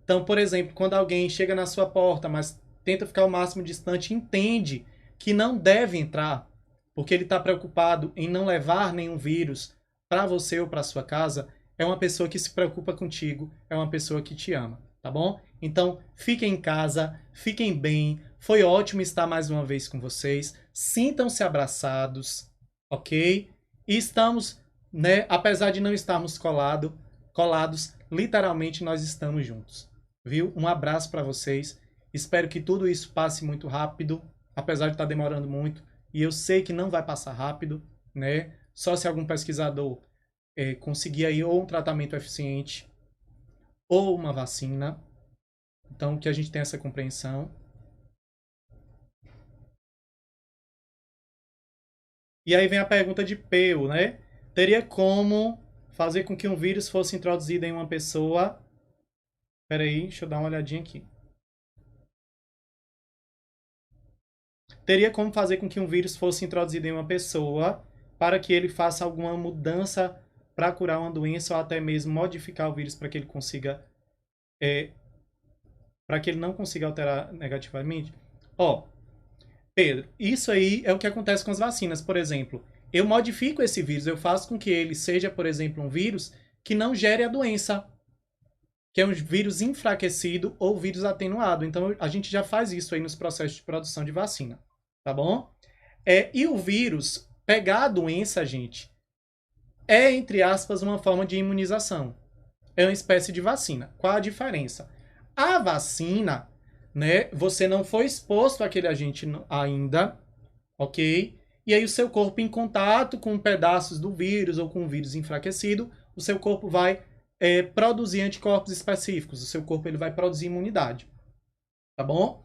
Então, por exemplo, quando alguém chega na sua porta, mas tenta ficar o máximo distante, entende que não deve entrar, porque ele está preocupado em não levar nenhum vírus para você ou para sua casa, é uma pessoa que se preocupa contigo, é uma pessoa que te ama, tá bom? Então, fiquem em casa, fiquem bem. Foi ótimo estar mais uma vez com vocês. Sintam-se abraçados, ok? E estamos, né, apesar de não estarmos colados, literalmente nós estamos juntos, viu? Um abraço para vocês. Espero que tudo isso passe muito rápido, apesar de estar demorando muito. E eu sei que não vai passar rápido, né? Só se algum pesquisador conseguir aí ou um tratamento eficiente ou uma vacina. Então, que a gente tenha essa compreensão. E aí vem a pergunta de Peu, né? Teria como fazer com que um vírus fosse introduzido em uma pessoa... Peraí, deixa eu dar uma olhadinha aqui. Teria como fazer com que um vírus fosse introduzido em uma pessoa para que ele faça alguma mudança para curar uma doença ou até mesmo modificar o vírus para que ele consiga... para que ele não consiga alterar negativamente? Ó, Pedro, isso aí é o que acontece com as vacinas, por exemplo. Eu modifico esse vírus, eu faço com que ele seja, por exemplo, um vírus que não gere a doença, que é um vírus enfraquecido ou vírus atenuado. Então, a gente já faz isso aí nos processos de produção de vacina, tá bom? E o vírus pegar a doença, gente, é, entre aspas, uma forma de imunização. É uma espécie de vacina. Qual a diferença? A vacina, né, você não foi exposto àquele agente ainda, ok? E aí o seu corpo, em contato com pedaços do vírus ou com o vírus enfraquecido, o seu corpo vai produzir anticorpos específicos. O seu corpo ele vai produzir imunidade, tá bom?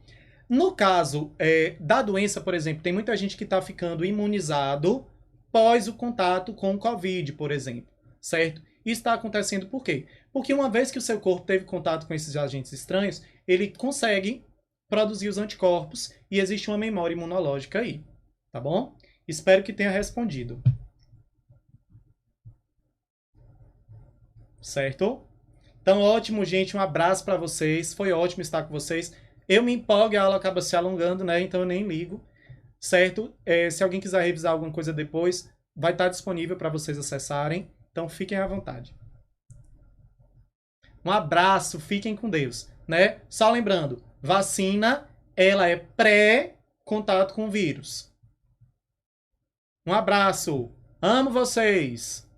No caso da doença, por exemplo, tem muita gente que está ficando imunizado pós o contato com o Covid, por exemplo, certo? Isso está acontecendo por quê? Porque uma vez que o seu corpo teve contato com esses agentes estranhos, ele consegue produzir os anticorpos e existe uma memória imunológica aí, tá bom? Espero que tenha respondido. Certo? Então, ótimo, gente. Um abraço para vocês. Foi ótimo estar com vocês. Eu me empolgo e a aula acaba se alongando, né? Então, eu nem ligo. Certo? Se alguém quiser revisar alguma coisa depois, vai estar disponível para vocês acessarem. Então, fiquem à vontade. Um abraço. Fiquem com Deus, né? Só lembrando, vacina, ela é pré-contato com o vírus. Um abraço. Amo vocês.